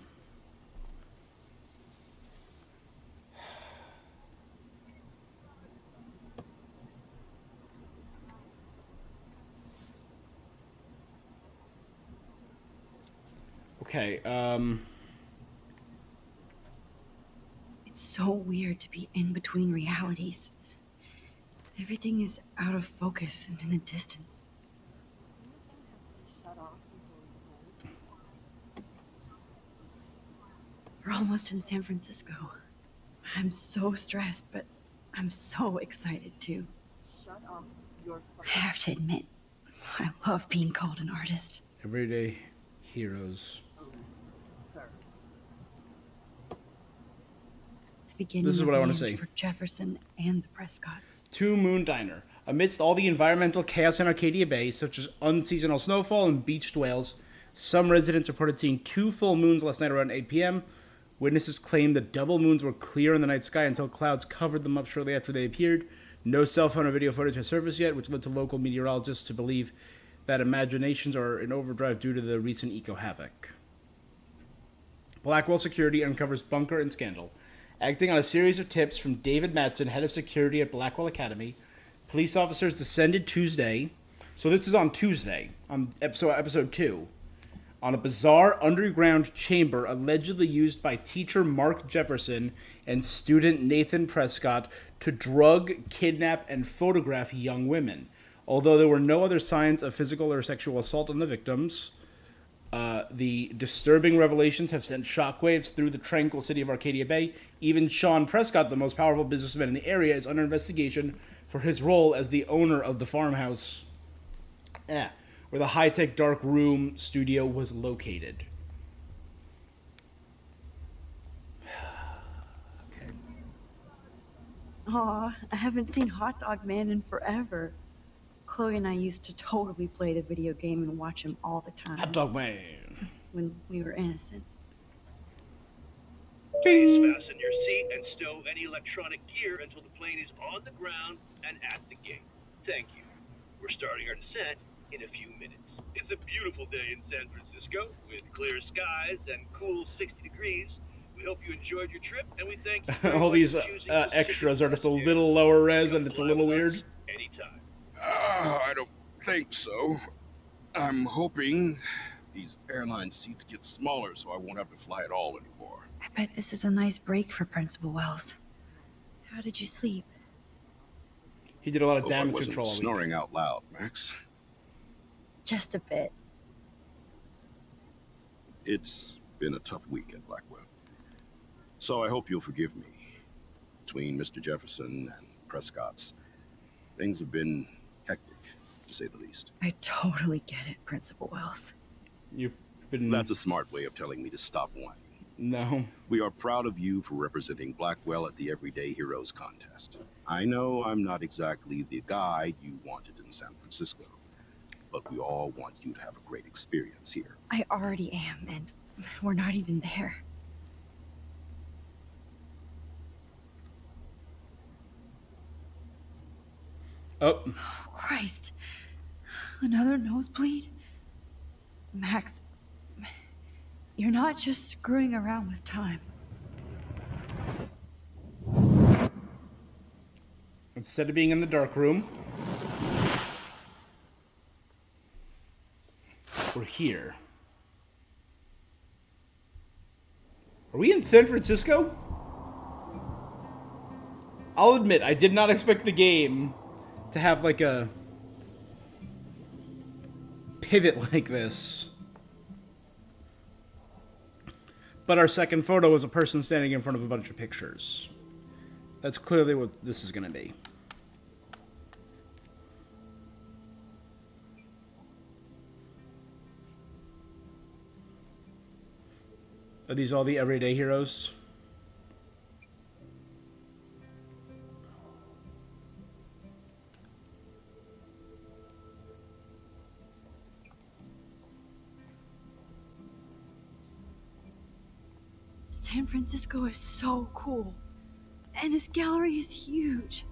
Okay, It's so weird to be in between realities. Everything is out of focus and in the distance. We're almost in San Francisco. I'm so stressed, but I'm so excited too. I have to admit, I love being called an artist. everyday heroes. The beginning This is of what the I wanna end say. for Jefferson and the Prescotts. Two Moon Diner. Amidst all the environmental chaos in Arcadia Bay, such as unseasonal snowfall and beached whales, some residents reported seeing 2 full moons last night around 8 p.m. Witnesses claimed that double moons were clear in the night sky until clouds covered them up shortly after they appeared. No cell phone or video footage has surfaced yet, which led to local meteorologists to believe that imaginations are in overdrive due to the recent eco-havoc. Blackwell Security uncovers bunker and scandal. Acting on a series of tips from David Matson, head of security at Blackwell Academy, police officers descended Tuesday. So this is on Tuesday, on episode 2, on a bizarre underground chamber allegedly used by teacher Mark Jefferson and student Nathan Prescott to drug, kidnap, and photograph young women. Although there were no other signs of physical or sexual assault on the victims, the disturbing revelations have sent shockwaves through the tranquil city of Arcadia Bay. Even Sean Prescott, the most powerful businessman in the area, is under investigation for his role as the owner of the farmhouse where the high-tech dark room studio was located. Okay. Aw, I haven't seen Hot Dog Man in forever. Chloe and I used to totally play the video game and watch him all the time. Hot Dog Man. When we were innocent. Please fasten your seat and stow any electronic gear until the plane is on the ground and at the gate. Thank you. We're starting our descent in a few minutes. It's a beautiful day in San Francisco with clear skies and cool 60 degrees. We hope you enjoyed your trip, and we thank you. All these extras are just a little lower res, and it's a little weird. Anytime. I don't think so. I'm hoping these airline seats get smaller so I won't have to fly at all anymore. I bet this is a nice break for Principal Wells. How did you sleep? He did a lot of Hope I damage wasn't control. all week. snoring out loud, Max. Just a bit. It's been a tough week at Blackwell. So I hope you'll forgive me. Between Mr. Jefferson and Prescott's, things have been hectic, to say the least. I totally get it, Principal Wells. You've been... That's a smart way of telling me to stop whining. No. We are proud of you for representing Blackwell at the Everyday Heroes contest. I know I'm not exactly the guy you wanted in San Francisco, but we all want you to have a great experience here. I already am, and we're not even there. Oh. Oh, Christ. Another nosebleed? Max, you're not just screwing around with time. Instead of being in the dark room, we're here. Are we in San Francisco? I'll admit, I did not expect the game to have like a pivot like this. But our second photo was a person standing in front of a bunch of pictures. That's clearly what this is going to be. Are these all the everyday heroes? San Francisco is so cool. And this gallery is huge.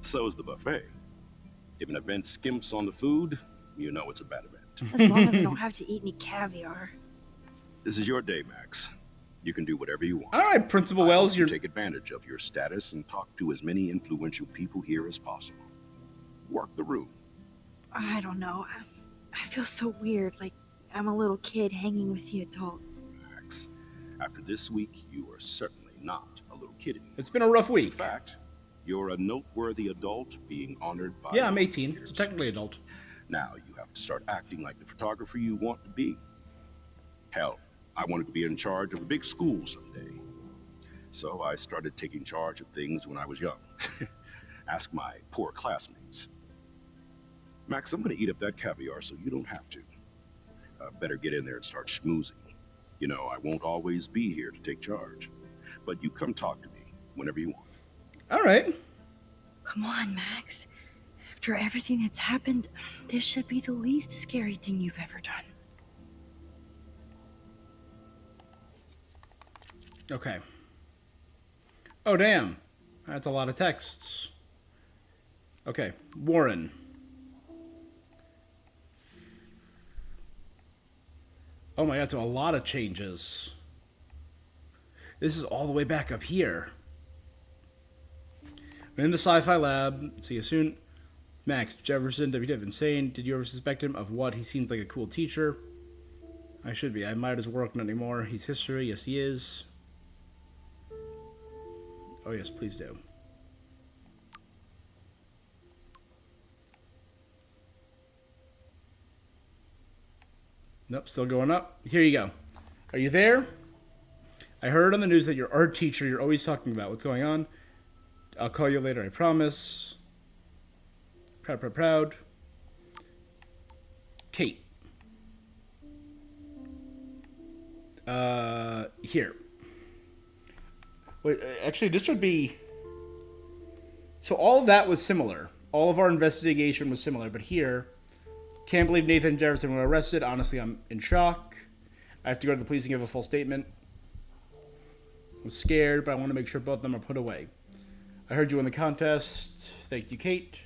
So is the buffet. If an event skimps on the food, you know it's a bad event. As long as I don't have to eat any caviar. This is your day, Max. You can do whatever you want. All right, Principal I Wells, hope you're you take advantage of your status and talk to as many influential people here as possible. Work the room. I don't know. I feel so weird, like I'm a little kid hanging with the adults. Max, after this week, you are certainly not a little kid anymore. It's been a rough In week. fact, you're a noteworthy adult being honored by Yeah, I'm your 18, peers. so technically adult. Now you have to start acting like the photographer you want to be. Hell, I wanted to be in charge of a big school someday. So I started taking charge of things when I was young. Ask my poor classmates. Max, I'm going to eat up that caviar so you don't have to. Better get in there and start schmoozing. You know, I won't always be here to take charge. But you come talk to me whenever you want. All right. Come on, Max. After everything that's happened, this should be the least scary thing you've ever done. Okay. Oh, damn. That's a lot of texts. Okay. Warren. Oh my god, so a lot of changes. This is all the way back up here. I'm in the sci-fi lab. See you soon. Max, Jefferson, WTF, insane. Did you ever suspect him of what? He seems like a cool teacher. I should be. I admire his work, not anymore. He's history. Yes, he is. Oh, yes, please do. Nope, still going up. Here you go. Are you there? I heard on the news that your art teacher you're always talking about. What's going on? I'll call you later, I promise. Proud, proud, proud. Kate. Here. Wait, actually, this would be... So all of that was similar. All of our investigation was similar, but here... Can't believe Nathan and Jefferson were arrested. Honestly, I'm in shock. I have to go to the police and give a full statement. I'm scared, but I want to make sure both of them are put away. I heard you won the contest. Thank you, Kate.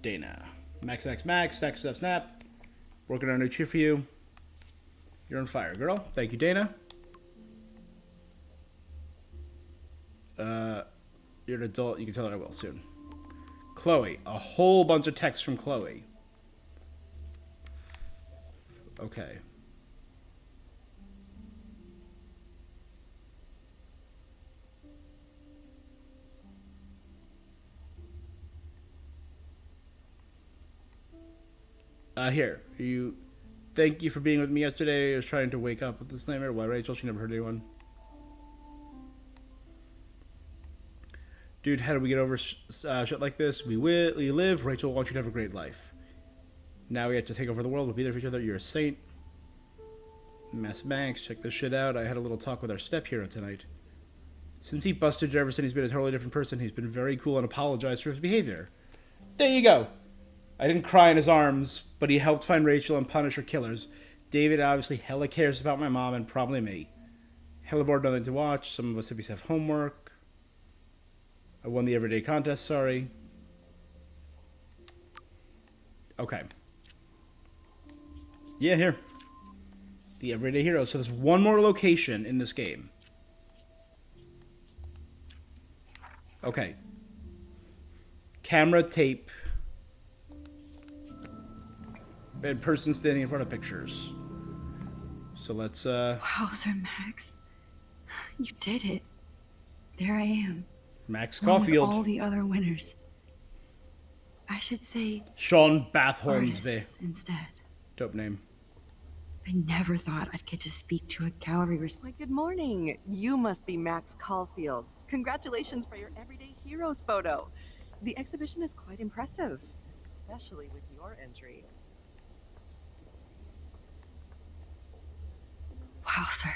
Dana. Max, Max, Max. Snap, snap, snap. Working on a new cheer for you. You're on fire, girl. Thank you, Dana. You're an adult. You can tell that I will soon. Chloe. A whole bunch of texts from Chloe. Okay. Here. Thank you for being with me yesterday. I was trying to wake up with this nightmare. Why, Rachel? She never heard anyone. Dude, how do we get over shit like this? We live. Rachel wants you to have a great life. Now we have to take over the world. We'll be there for each other. You're a saint. Mass Banks, check this shit out. I had a little talk with our step hero tonight. Since he busted Jefferson, he's been a totally different person. He's been very cool and apologized for his behavior. There you go. I didn't cry in his arms, but he helped find Rachel and punish her killers. David obviously hella cares about my mom and probably me. Hella bored, nothing to watch. Some of us have homework. I won the everyday contest, sorry. Okay. Yeah, here. The everyday hero. So there's one more location in this game. Okay. Camera, tape. And person standing in front of pictures. So let's, Wowzer, Max. You did it. There I am. Max Along with Caulfield. all the other winners. I should say Sean Bath-Hornsby. artists instead. Dope name. I never thought I'd get to speak to a gallery Why, good morning. You must be Max Caulfield. Congratulations for your Everyday Heroes photo. The exhibition is quite impressive, especially with your entry. Wowzer.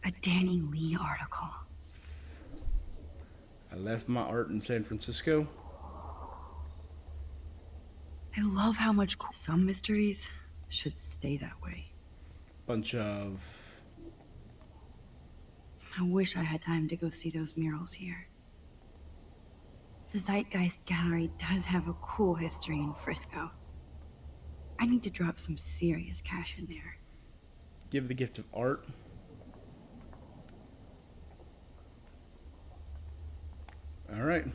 A Danny Lee article. I left my art in San Francisco. I love how much some mysteries should stay that way. Bunch of... I wish I had time to go see those murals here. The Zeitgeist Gallery does have a cool history in Frisco. I need to drop some serious cash in there. Give the gift of art. All right.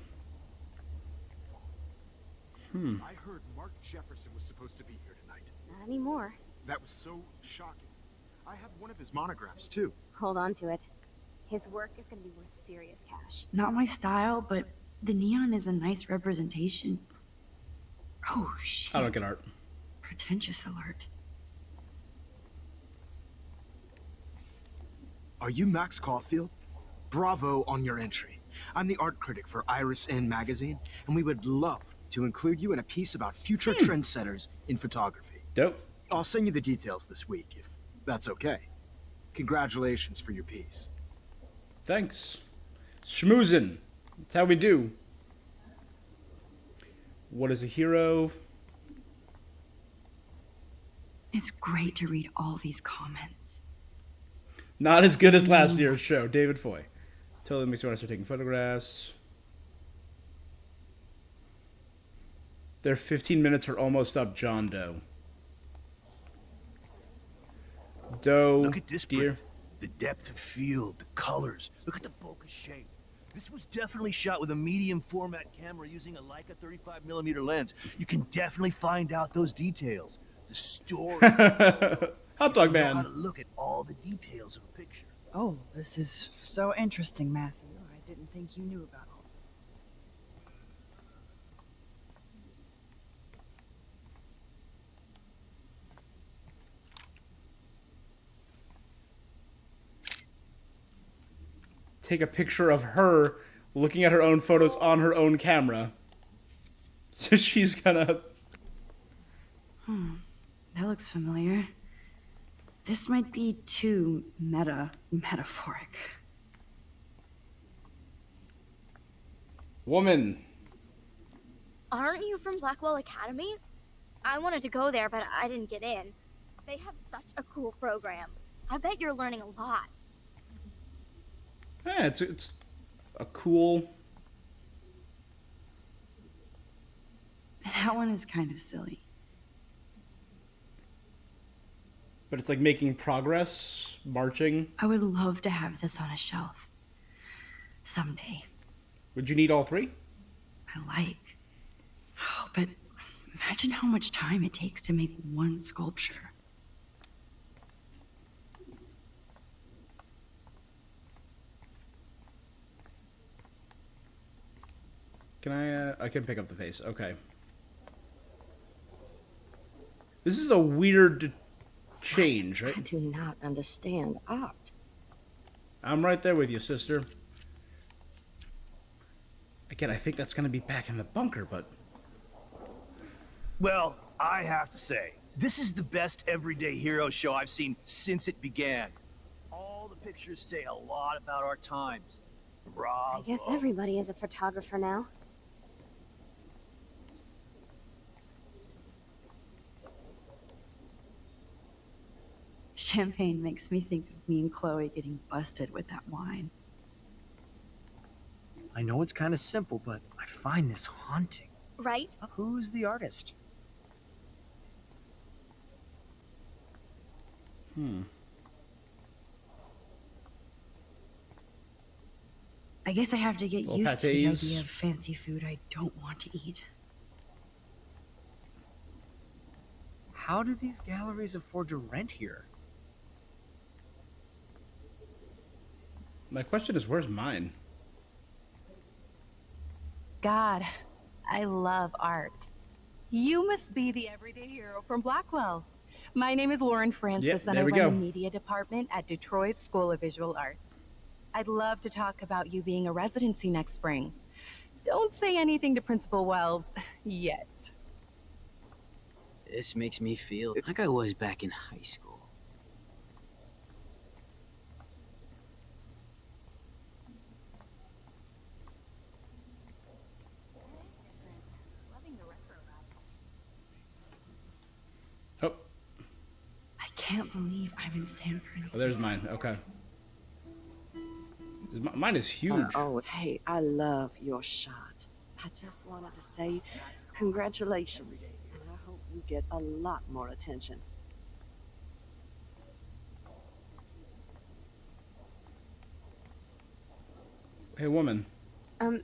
I heard Mark Jefferson was supposed to be here tonight. Not anymore. That was so shocking. I have one of his monographs, too. Hold on to it. His work is going to be worth serious cash. Not my style, but the neon is a nice representation. Oh, shit. I don't get art. Pretentious alert. Are you Max Caulfield? Bravo on your entry. I'm the art critic for Iris N magazine, and we would love to include you in a piece about future trendsetters in photography. Dope. I'll send you the details this week, if that's okay. Congratulations for your piece. Thanks. Schmoozin'. That's how we do. What is a hero? It's great to read all these comments. Not as good as last year's show. David Foy. Totally makes me want to start taking photographs. Their 15 minutes are almost up, John Doe. Doe, Look at this dear. print. The depth of field, the colors. Look at the bokeh shape. This was definitely shot with a medium format camera using a Leica 35mm lens. You can definitely find out those details. The story. Hot dog You know how man. to look at all the details of a picture. Oh, this is so interesting, Matthew. I didn't think you knew about this. Take a picture of her looking at her own photos on her own camera. So she's gonna... That looks familiar. This might be too metaphoric. Woman. Aren't you from Blackwell Academy? I wanted to go there, but I didn't get in. They have such a cool program. I bet you're learning a lot. Yeah, it's a cool... That one is kind of silly. But it's like making progress, marching. I would love to have this on a shelf. Someday. Would you need all three? I like. Oh, but imagine how much time it takes to make one sculpture. Can I can pick up the face. Okay. This is a weird change, right? I do not understand art. I'm right there with you, sister. Again, I think that's going to be back in the bunker, but... Well, I have to say, this is the best everyday hero show I've seen since it began. All the pictures say a lot about our times. Bravo. I guess everybody is a photographer now. Champagne makes me think of me and Chloe getting busted with that wine. I know it's kind of simple, but I find this haunting. Right? Who's the artist? I guess I have to get Little used to the pâtés. idea of fancy food I don't want to eat. How do these galleries afford to rent here? My question is, where's mine? God, I love art. You must be the everyday hero from Blackwell. My name is Lauren Francis, and I there we run go. the media department at Detroit School of Visual Arts. I'd love to talk about you being a residency next spring. Don't say anything to Principal Wells yet. This makes me feel like I was back in high school. Oh, I can't believe I'm in San Francisco. Oh, there's mine. Okay. Mine is huge. Oh, hey, I love your shot. I just wanted to say congratulations. And I hope you get a lot more attention. Hey, woman.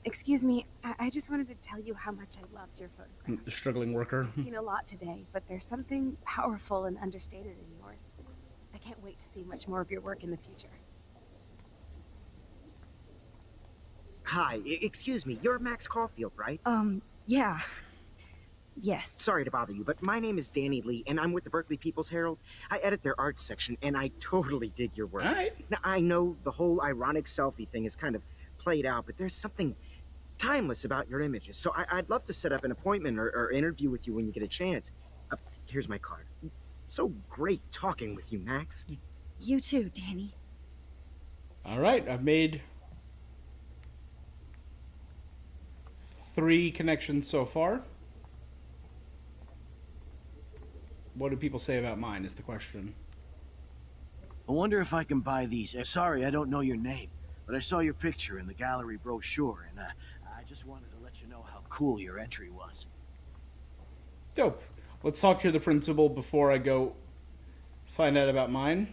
Excuse me. I just wanted to tell you how much I loved your photograph. The struggling worker. I've seen a lot today, but there's something powerful and understated in yours. I can't wait to see much more of your work in the future. Hi, excuse me, you're Max Caulfield, right? Yeah. Yes. Sorry to bother you, but my name is Danny Lee, and I'm with the Berkeley People's Herald. I edit their arts section, and I totally dig your work. All right. Now, I know the whole ironic selfie thing is kind of played out, but there's something timeless about your images. So I'd love to set up an appointment or interview with you when you get a chance. Here's my card. So great talking with you, Max. You too, Danny. All right, I've made 3 connections so far. What do people say about mine is the question. I wonder if I can buy these. Sorry, I don't know your name, but I saw your picture in the gallery brochure, and I just wanted to let you know how cool your entry was. Dope. Let's talk to the principal before I go find out about mine.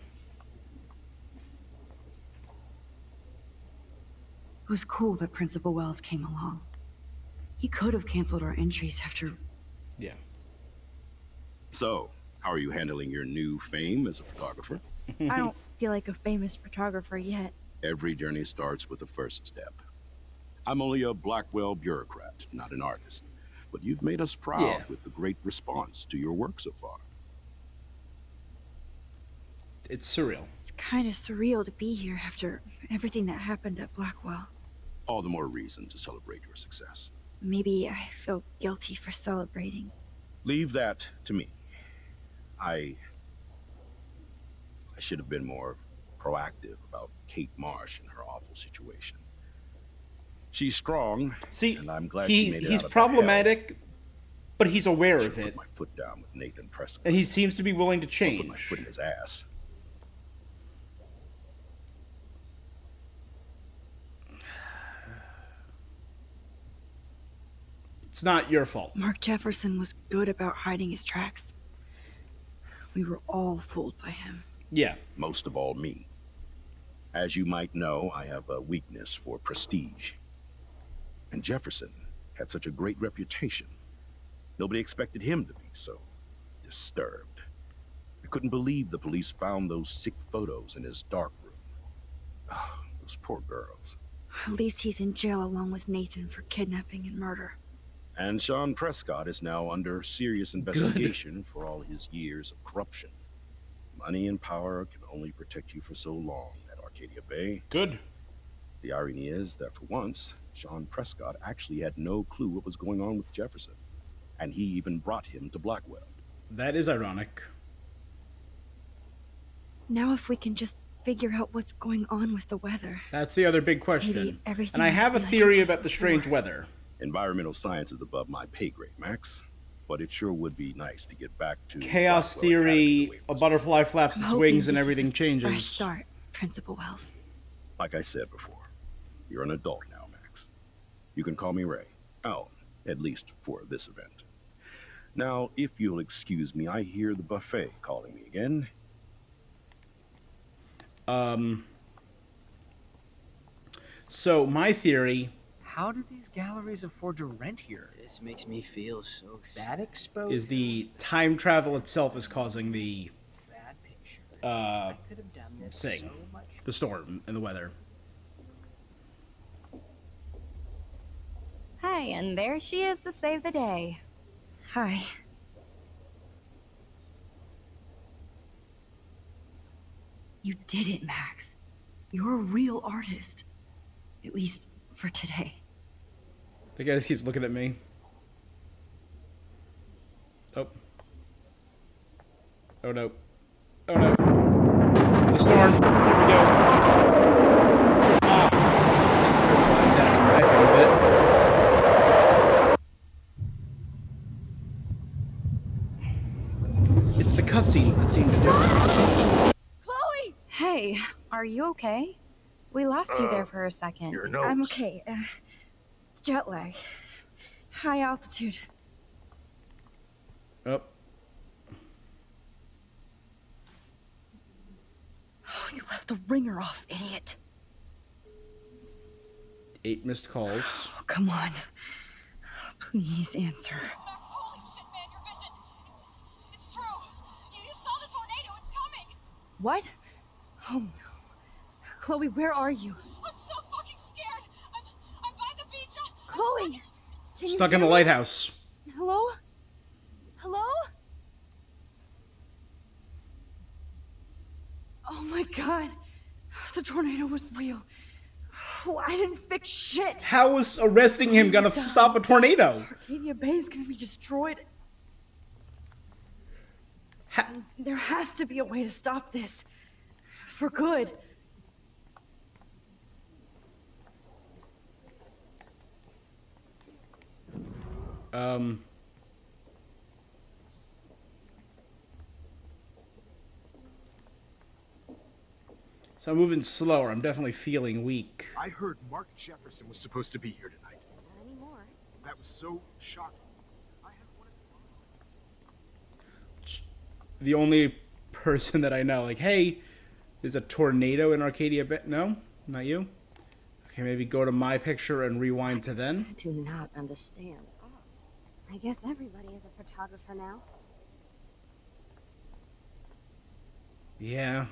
It was cool that Principal Wells came along. He could have canceled our entries after... Yeah. So, how are you handling your new fame as a photographer? I don't feel like a famous photographer yet. Every journey starts with the first step. I'm only a Blackwell bureaucrat, not an artist. But you've made us proud with the great response to your work so far. It's surreal. It's kind of surreal to be here after everything that happened at Blackwell. All the more reason to celebrate your success. Maybe I feel guilty for celebrating. Leave that to me. I should have been more proactive about Kate Marsh and her awful situation. She's strong, See, and I'm glad she made it he's out of problematic, but he's aware hell. of it. Put my foot down with Nathan Prescott. And he seems to be willing to Put change. my foot in his ass. It's not your fault. Mark Jefferson was good about hiding his tracks. We were all fooled by him. Yeah. Most of all, me. As you might know, I have a weakness for prestige. And Jefferson had such a great reputation. Nobody expected him to be so disturbed. I couldn't believe the police found those sick photos in his dark room. Oh, those poor girls. At least he's in jail along with Nathan for kidnapping and murder. And Sean Prescott is now under serious investigation for all his years of corruption. Money and power can only protect you for so long at Arcadia Bay. Good. The irony is that for once, Sean Prescott actually had no clue what was going on with Jefferson. And he even brought him to Blackwell. That is ironic. Now if we can just figure out what's going on with the weather. That's the other big question. Maybe everything And I will have a be like theory it was about the strange weather. Environmental science is above my pay grade, Max. But it sure would be nice to get back to Chaos Blackwell theory, a butterfly flaps I'm its hoping wings and this is everything a changes. Fresh start, Principal Wells. Like I said before, you're an adult now, Max. You can call me Ray. Oh, at least for this event. Now, if you'll excuse me, I hear the buffet calling me again. So my theory... How do these galleries afford to rent here? This makes me feel so That exposure. is the time travel itself is causing the Bad picture. I could have done this thing, so much. the storm and the weather. Hi, and there she is to save the day. Hi. You did it, Max. You're a real artist. At least for today. The guy just keeps looking at me. Oh. Oh no. Oh no. The storm. Here we go. Ah. I think a bit. It's the cutscene that seemed to do it. Are you okay? We lost you there for a second. Your nose. I'm okay. Jet lag. High altitude. Oh. Oh, you left the ringer off, idiot. 8 missed calls. Oh, come on. Please answer. Max, holy shit, man, your vision. It's true. You saw the tornado. It's coming. What? Oh no. Chloe, where are you? I'm so fucking scared. I'm by the beach. Chloe! Can you Stuck in hear a me? lighthouse. Hello? Hello? Oh my god. The tornado was real. Oh, I didn't fix shit. How is arresting him gonna stop a tornado? Arcadia Bay is gonna be destroyed. There has to be a way to stop this. For good. So I'm moving slower. I'm definitely feeling weak. I heard Mark Jefferson was supposed to be here tonight. Not anymore. That was so shocking. The only person that I know, like, hey, there's a tornado in Arcadia Bay. No? Not you? Okay, maybe go to my picture and rewind to then. I do not understand. I guess everybody is a photographer now. Yeah.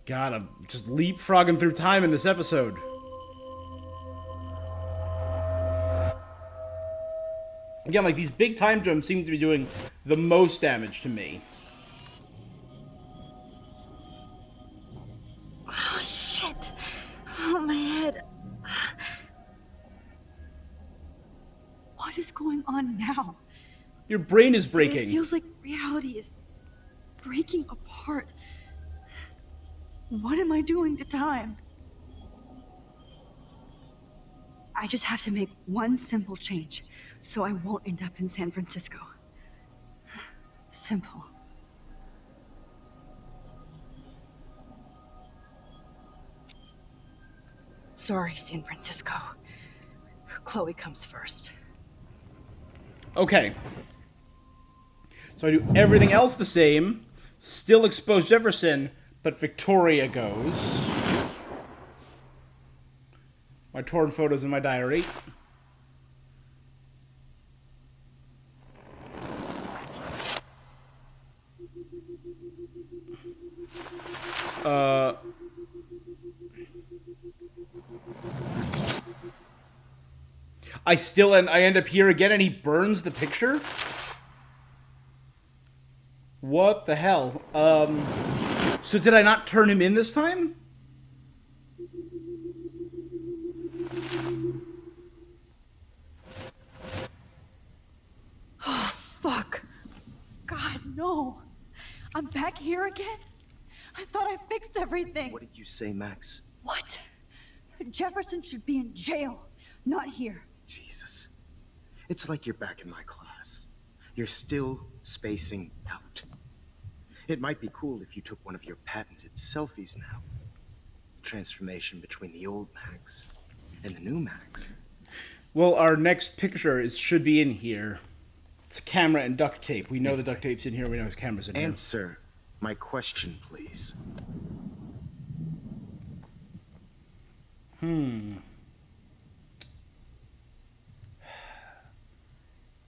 God, I'm just leapfrogging through time in this episode. Again, like, these big time jumps seem to be doing the most damage to me. Oh, shit. Oh, my head. What is going on now? Your brain is It breaking. feels like reality is breaking apart. What am I doing to time? I just have to make one simple change, so I won't end up in San Francisco. Simple. Sorry, San Francisco. Chloe comes first. Okay. So I do everything else the same, still expose Jefferson, but Victoria goes. My torn photos in my diary. I end up here again and he burns the picture? What the hell? So did I not turn him in this time? Oh, fuck. God, no. I'm back here again? I thought I fixed everything. What did you say, Max? What? Jefferson should be in jail, not here. Jesus. It's like you're back in my class. You're still spacing out. It might be cool if you took one of your patented selfies now. Transformation between the old Max and the new Max. Well, our next picture should be in here. It's camera and duct tape. We know the duct tape's in here. We know his camera's in here. Answer my question, please.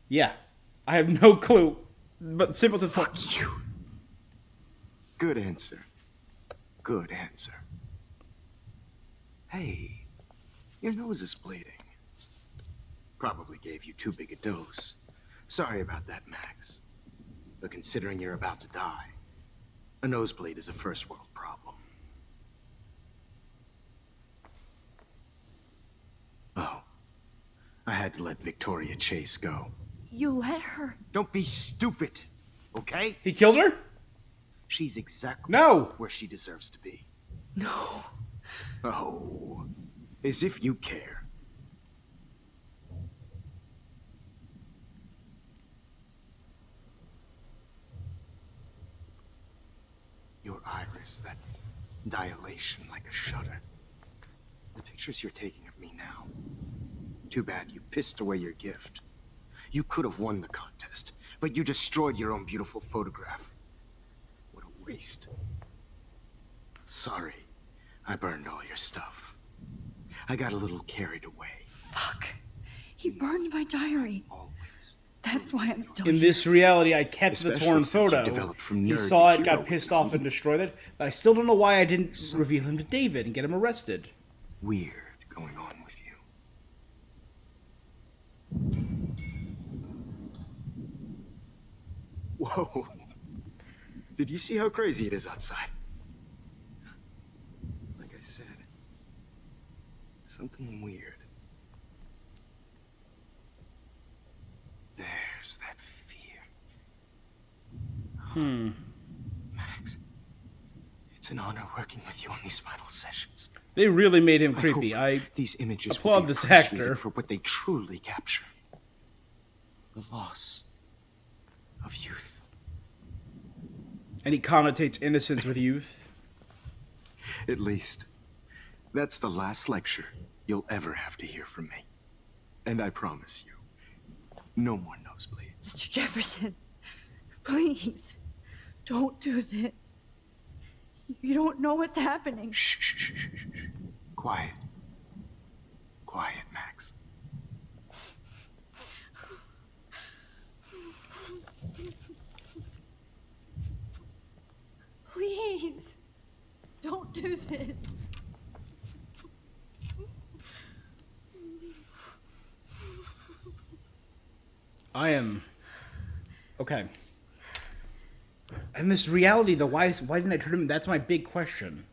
Yeah. I have no clue. But simple to Fuck you. Good answer. Good answer. Hey, your nose is bleeding. Probably gave you too big a dose. Sorry about that, Max. But considering you're about to die, a nosebleed is a first world problem. Oh, I had to let Victoria Chase go. You let her. Don't be stupid, okay? He killed her? She's exactly No. where she deserves to be. No. Oh, as if you care. Your iris, that dilation like a shutter. The pictures you're taking of me now. Too bad you pissed away your gift. You could have won the contest, but you destroyed your own beautiful photograph. What a waste. Sorry, I burned all your stuff. I got a little carried away. Fuck. He burned my diary. That's why I'm still In here. this reality, I kept the Especially torn since you photo. developed from He nerd saw to it, got hero. pissed off, and destroyed it. But I still don't know why I didn't reveal him to David and get him arrested. Weird going on with you. Whoa. Did you see how crazy it is outside? Like I said, something weird. There's that fear. Max, it's an honor working with you on these final sessions. They really made him creepy. I these images applaud will be this appreciated actor. for what they truly capture. The loss of youth. And he connotates innocence with youth. At least, that's the last lecture you'll ever have to hear from me. And I promise you, no more nosebleeds. Mr. Jefferson, please, don't do this. You don't know what's happening. Shh. Quiet. Quiet, Max. Please, don't do this. I am... Okay. And this reality, though, why didn't I turn him... That's my big question.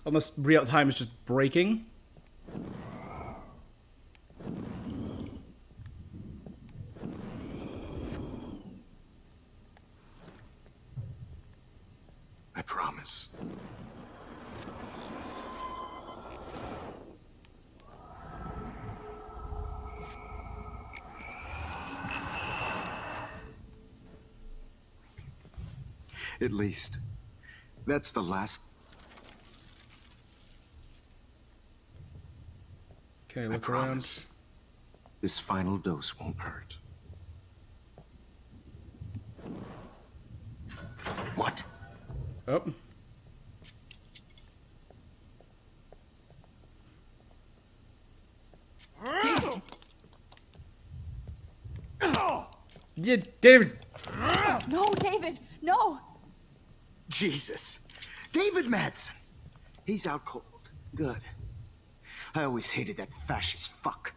Unless real time is just breaking. I promise. At least, that's the last. Okay, I look promise. around. This final dose won't hurt. What? Oh. David. Yeah, David. No, David, no. Jesus. David Madsen. He's out cold. Good. I always hated that fascist fuck.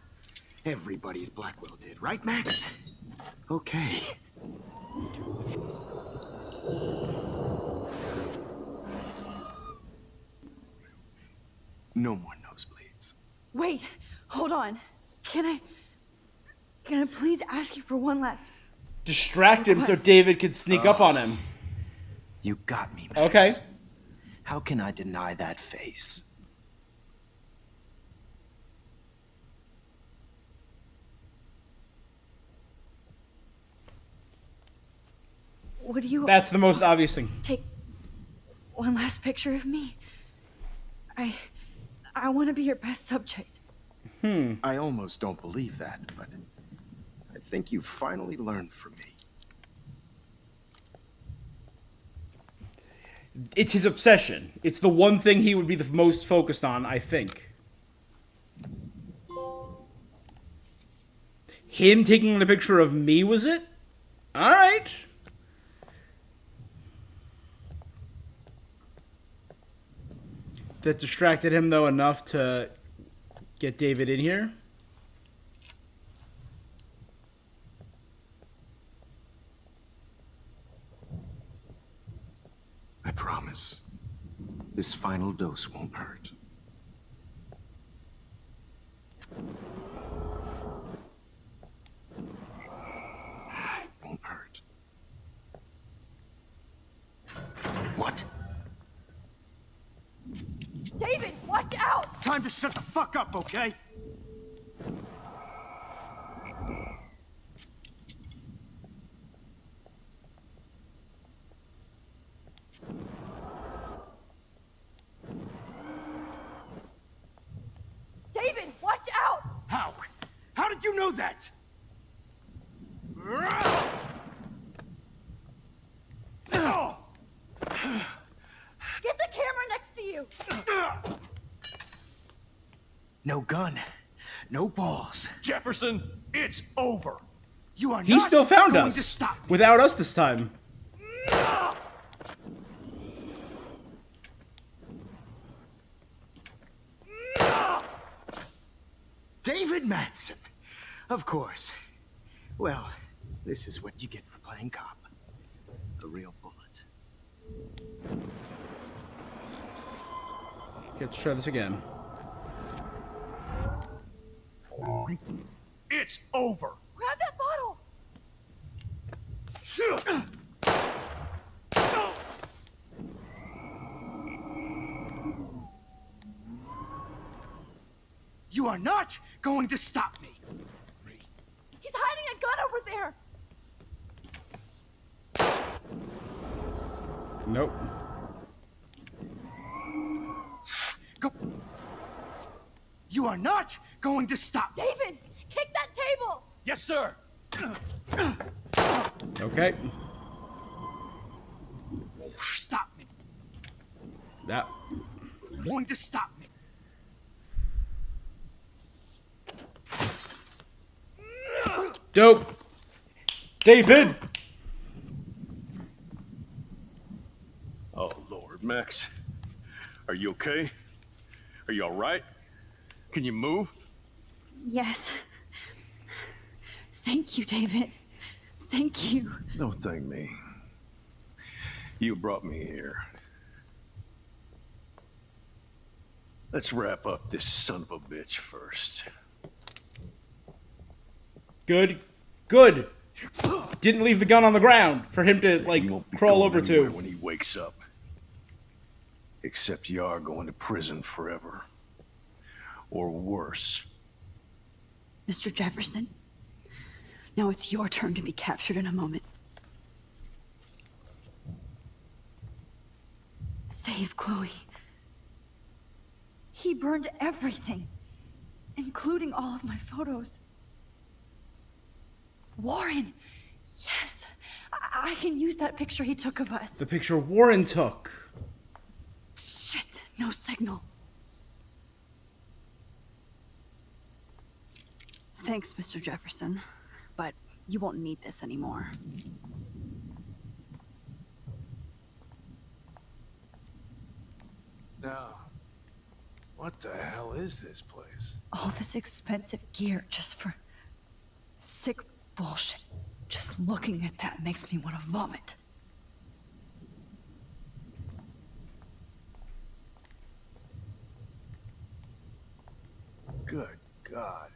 Everybody at Blackwell did, right, Max? Okay. No more nosebleeds. Wait, hold on. Can I please ask you for one last... Distract him so David could sneak up on him. You got me, Max. Okay. How can I deny that face? Would you... That's the most obvious thing. Take one last picture of me? I want to be your best subject. I almost don't believe that, but I think you've finally learned from me. It's his obsession. It's the one thing he would be the most focused on, I think. Him taking a picture of me, was it? Alright. That distracted him, though, enough to get David in here. I promise. This final dose won't hurt. It won't hurt. What? David, watch out! Time to shut the fuck up, okay? do that! Get the camera next to you! No gun, no balls. Jefferson, it's over. You are He not still found going us to stop. without us this time. David Madsen, of course. Well, this is what you get for playing cop. A real bullet. Okay, let's try this again. It's over. Grab that bottle! You are not going to stop me. He's hiding a gun over there! Nope. Go. You are not going to stop me. David, kick that table! Yes, sir. Okay. Stop me. That. Going to stop me. Dope. David. Oh, Lord, Max. Are you okay? Are you all right? Can you move? Yes. Thank you, David. Thank you. Don't thank me. You brought me here. Let's wrap up this son of a bitch first. Good. Good. Didn't leave the gun on the ground for him to, like, crawl over to. When he wakes up. Except you are going to prison forever. Or worse. Mr. Jefferson, now it's your turn to be captured in a moment. Save Chloe. He burned everything, including all of my photos. Warren, yes, I can use that picture he took of us. The picture Warren took. Shit, no signal. Thanks, Mr. Jefferson, but you won't need this anymore. Now, what the hell is this place? All this expensive gear just for sick bullshit. Just looking at that makes me want to vomit. Good God.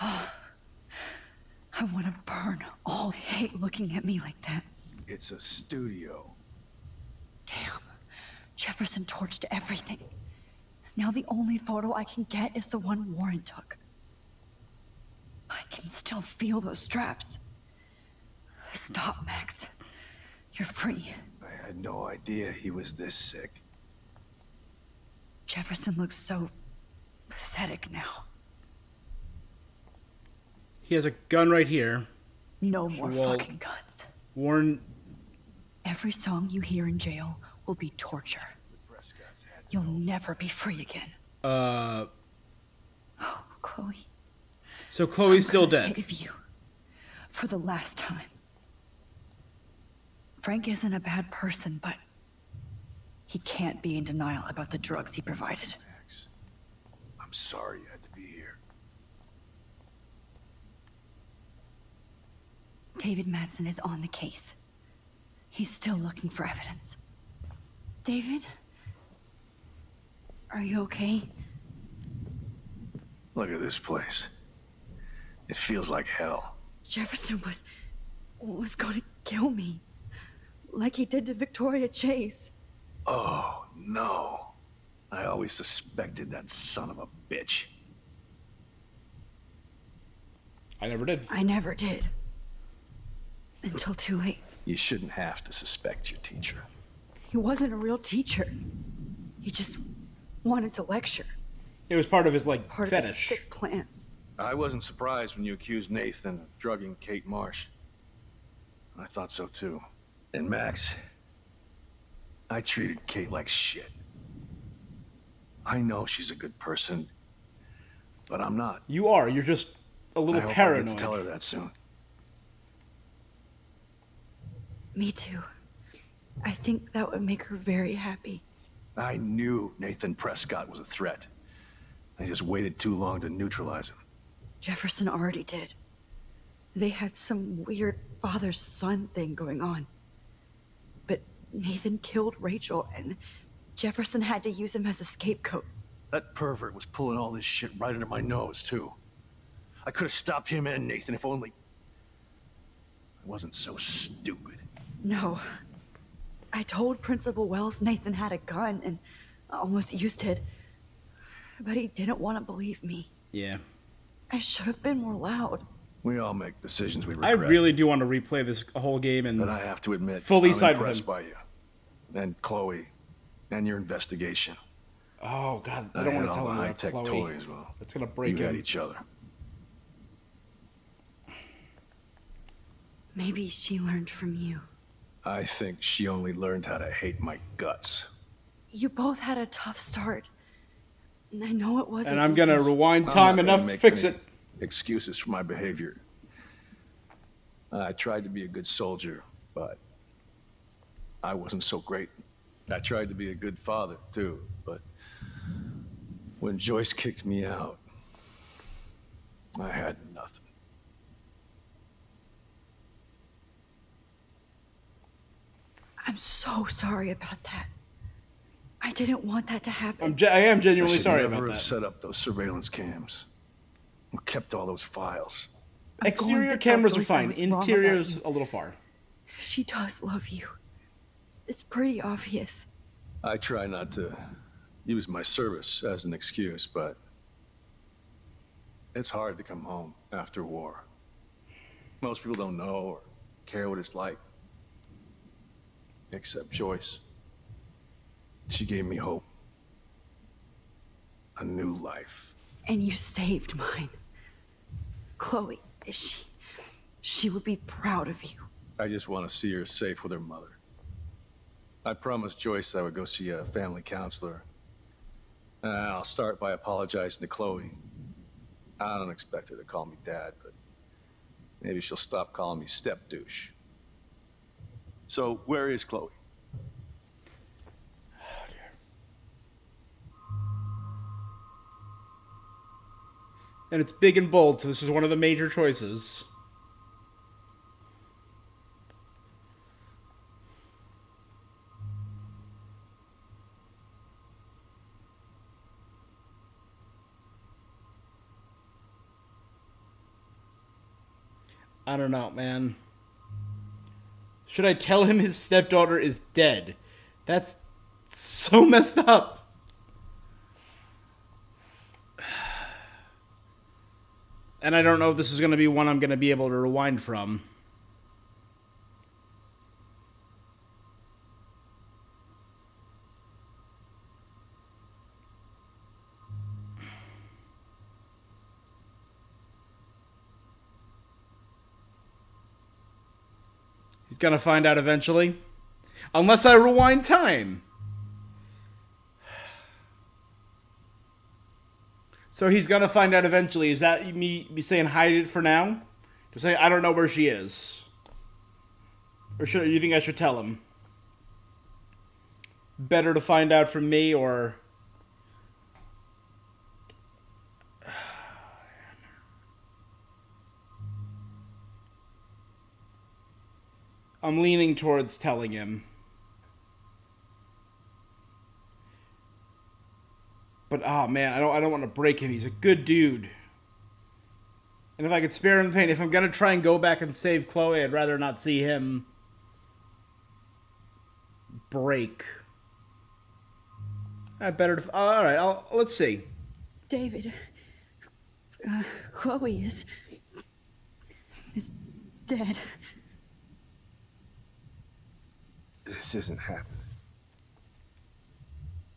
I want to burn. All hate looking at me like that. It's a studio. Damn. Jefferson torched everything. Now the only photo I can get is the one Warren took. I can still feel those straps. Stop, Max. You're free. I had no idea he was this sick. Jefferson looks so pathetic now. He has a gun right here. No more Well, fucking guns. Warren. Every song you hear in jail will be torture. You'll never be free again. Oh, Chloe. So Chloe's I'm still gonna dead. Save you. For the last time. Frank isn't a bad person, but he can't be in denial about the drugs he provided. Max, I'm sorry you had to be here. David Madsen is on the case. He's still looking for evidence. David? Are you okay? Look at this place. It feels like hell. Jefferson was going to kill me. Like he did to Victoria Chase. Oh, no. I always suspected that son of a bitch. I never did. I never did. Until too late. You shouldn't have to suspect your teacher. He wasn't a real teacher. He just wanted to lecture. It was part of his, like, Part of his fetish. sick plans. I wasn't surprised when you accused Nathan of drugging Kate Marsh. I thought so too. And Max, I treated Kate like shit. I know she's a good person, but I'm not. You are. You're just a little I hope I paranoid. get to tell her that soon. Me too. I think that would make her very happy. I knew Nathan Prescott was a threat. I just waited too long to neutralize him. Jefferson already did. They had some weird father-son thing going on. But Nathan killed Rachel, and Jefferson had to use him as a scapegoat. That pervert was pulling all this shit right under my nose, too. I could have stopped him and Nathan if only I wasn't so stupid. No. I told Principal Wells Nathan had a gun and almost used it. But he didn't want to believe me. Yeah. I should have been more loud. We all make decisions we I regret. really do want to replay this whole game and But I have to admit, fully I'm side with impressed him. by you. And Chloe. And your investigation. Oh God, I don't want to tell him about high-tech Chloe. toys. Well, That's gonna break you had him. each other. Maybe she learned from you. I think she only learned how to hate my guts. You both had a tough start. And I know it wasn't And I'm gonna easy. rewind I'm time not gonna enough to make fix any it. Excuses for my behavior. I tried to be a good soldier, but I wasn't so great. I tried to be a good father, too, but when Joyce kicked me out, I had nothing. I'm so sorry about that. I didn't want that to happen. I am genuinely I should sorry never about have that. set up those surveillance cams. Or kept all those files. Exterior cameras are fine. Interior's a little far. She does love you. It's pretty obvious. I try not to use my service as an excuse, but it's hard to come home after war. Most people don't know or care what it's like. Except Joyce. She gave me hope. A new life. And you saved mine. Chloe, she would be proud of you. I just want to see her safe with her mother. I promised Joyce I would go see a family counselor. And I'll start by apologizing to Chloe. I don't expect her to call me dad, but maybe she'll stop calling me step douche. So, where is Chloe? And it's big and bold, so this is one of the major choices. I don't know, man. Should I tell him his stepdaughter is dead? That's so messed up. And I don't know if this is going to be one I'm going to be able to rewind from. He's going to find out eventually. Unless I rewind time. So he's gonna find out eventually. Is that me saying hide it for now? To say I don't know where she is, or should you think I should tell him? Better to find out from me, or I'm leaning towards telling him. But oh man, I don't want to break him. He's a good dude. And if I could spare him the pain, if I'm gonna try and go back and save Chloe, I'd rather not see him break. I better. All right, let's see. David, Chloe is dead. This isn't happening.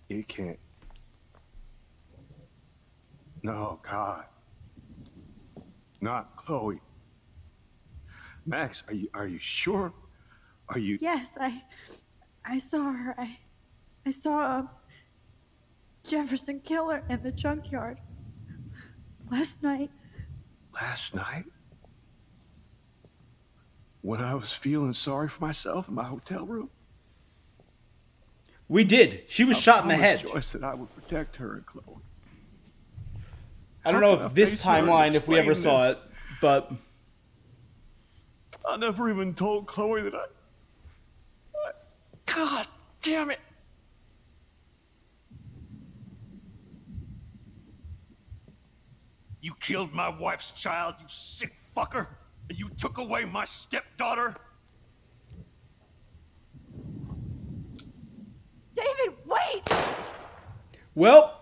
You can't. No, God. not Chloe. Max, are you sure? Are you? Yes, I saw her. I saw Jefferson Killer in the junkyard last night. Last night? When I was feeling sorry for myself in my hotel room? We did. She was shot in the head. Joyce that I would protect her and Chloe. I don't know if this timeline, if we ever saw it, but I never even told Chloe that I... God damn it! You killed my wife's child, you sick fucker! You took away my stepdaughter! David, wait! well,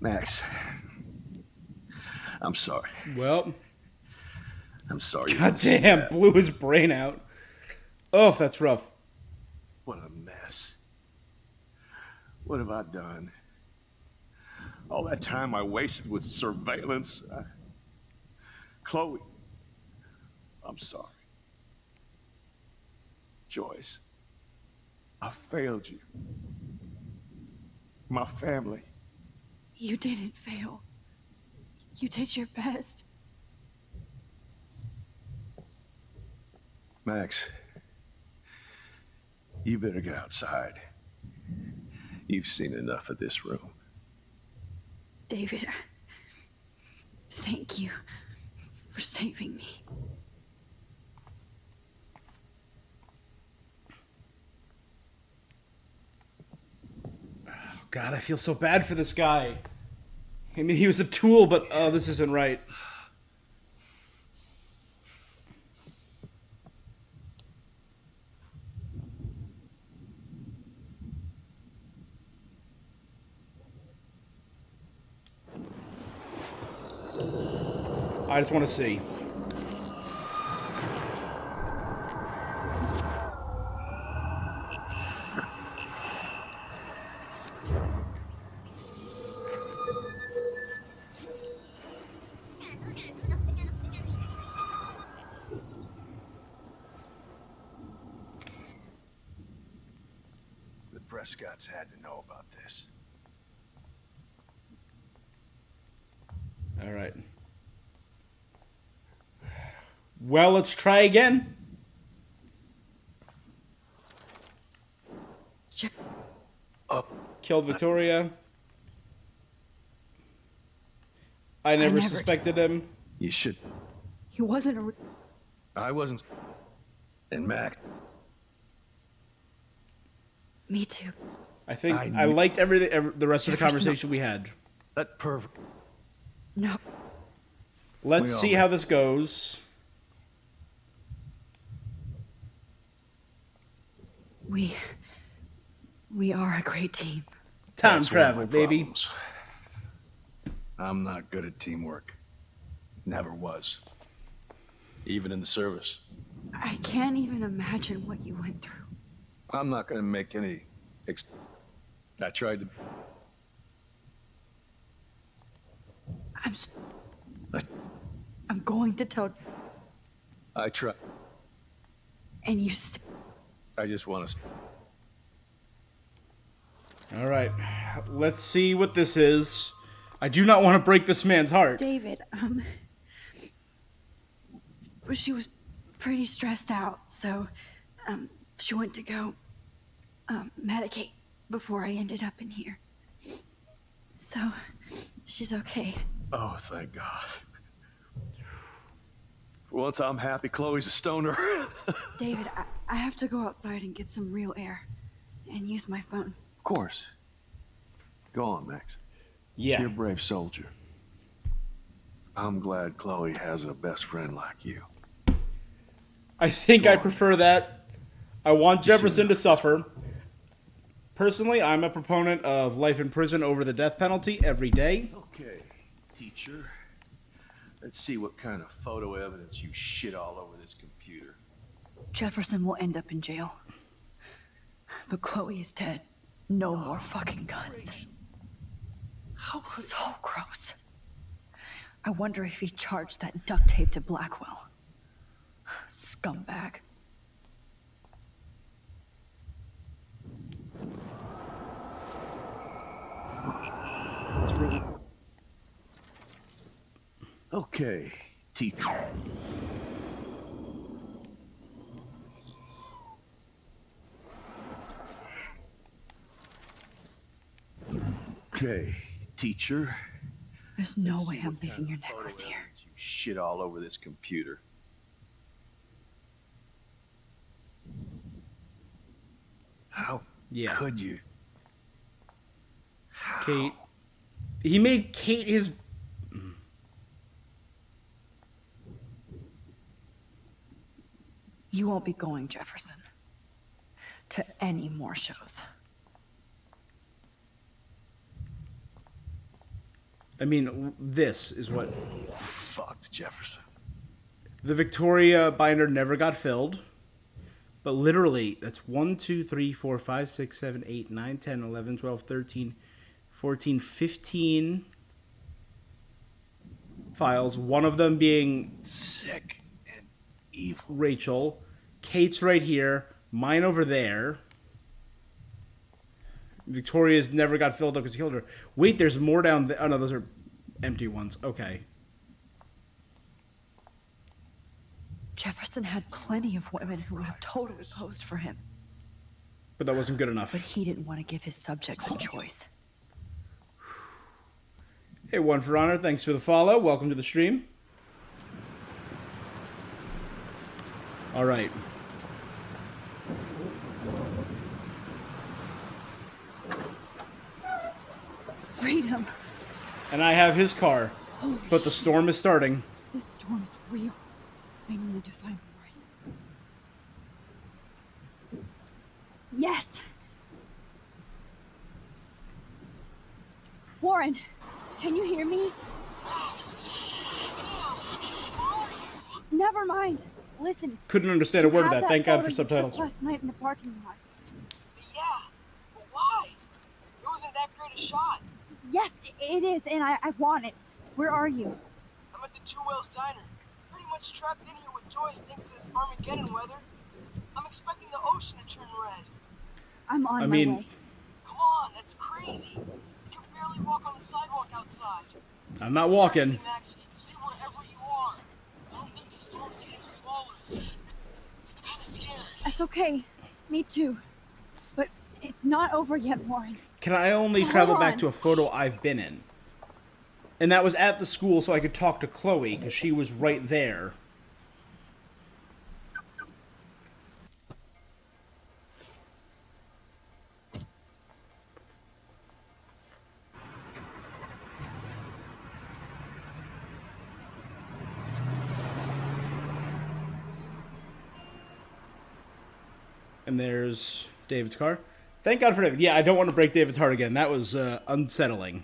Max, I'm sorry. well, I'm sorry. God damn, blew his brain out. Oh, that's rough. What a mess. What have I done? All that time I wasted with surveillance. Chloe, I'm sorry. Joyce, I failed you. My family. You didn't fail. You did your best. Max, you better get outside. You've seen enough of this room. David, thank you for saving me. God, I feel so bad for this guy. I mean, he was a tool, but this isn't right. I just want to see. The Prescotts had to know about this. All right. Well, let's try again. Killed Victoria. I never suspected him. You should. He wasn't a... I wasn't. And Max. Me too. I think I liked everything, the rest of the conversation we had. That perfect. No. Let's see how this goes. We are a great team. Time travel, baby. Problems. I'm not good at teamwork. Never was. Even in the service. I can't even imagine what you went through. I'm not gonna make any I tried to... I'm going to tell... I tried. And you said... I just want to... All right. Let's see what this is. I do not want to break this man's heart. David, she was pretty stressed out, so, she went to go, medicate before I ended up in here. So, she's okay. Oh, thank God. For once I'm happy Chloe's a stoner. David, I have to go outside and get some real air and use my phone. Of course. Go on, Max. Yeah. You're a brave soldier. I'm glad Chloe has a best friend like you. I think I prefer that. I want Jefferson to suffer. Personally, I'm a proponent of life in prison over the death penalty every day. Okay, teacher. Let's see what kind of photo evidence you shit all over this computer. Jefferson will end up in jail. But Chloe is dead. No more fucking guns. So gross. I wonder if he charged that duct tape to Blackwell. Scumbag. Okay, teacher. Okay, teacher. There's no way I'm leaving your necklace here. You shit all over this computer. How could you? Kate. He made Kate his... You won't be going, Jefferson, to any more shows. I mean, this is what... Fucked, Jefferson. The Victoria binder never got filled. But literally, that's 1, 2, 3, 4, 5, 6, 7, 8, 9, 10, 11, 12, 13, 14, 15 files. One of them being... sick and evil. Rachel. Kate's right here. Mine over there. Victoria's never got filled up because he killed her. Wait, there's more down there. Oh, no, those are empty ones. Okay. Jefferson had plenty of women who would have totally posed for him. But that wasn't good enough. But he didn't want to give his subjects a choice. Hey, One for Honor, thanks for the follow. Welcome to the stream. All right. Freedom. And I have his car. Holy but the storm is starting. This storm is real. I need to find Warren. Yes! Warren, can you hear me? Never mind. Listen. Couldn't understand a word of you have that. Thank God photo for you took subtitles. last night in the parking lot. Yeah, but why? It wasn't that great a shot. Yes, it is, and I want it. Where are you? I'm at the Two Whales Diner. Pretty much trapped in here with Joyce thinks this Armageddon weather. I'm expecting the ocean to turn red. I'm on my way. Come on, that's crazy. You can barely walk on the sidewalk outside. I'm not walking. Seriously, Max, stay wherever you are. I don't think the storm's getting smaller. I'm kinda scared. That's okay. Me too. But it's not over yet, Warren. Can I only Hold travel on. back to a photo I've been in? And that was at the school so I could talk to Chloe, because she was right there. And there's David's car. Thank God for David. Yeah, I don't want to break David's heart again. That was unsettling.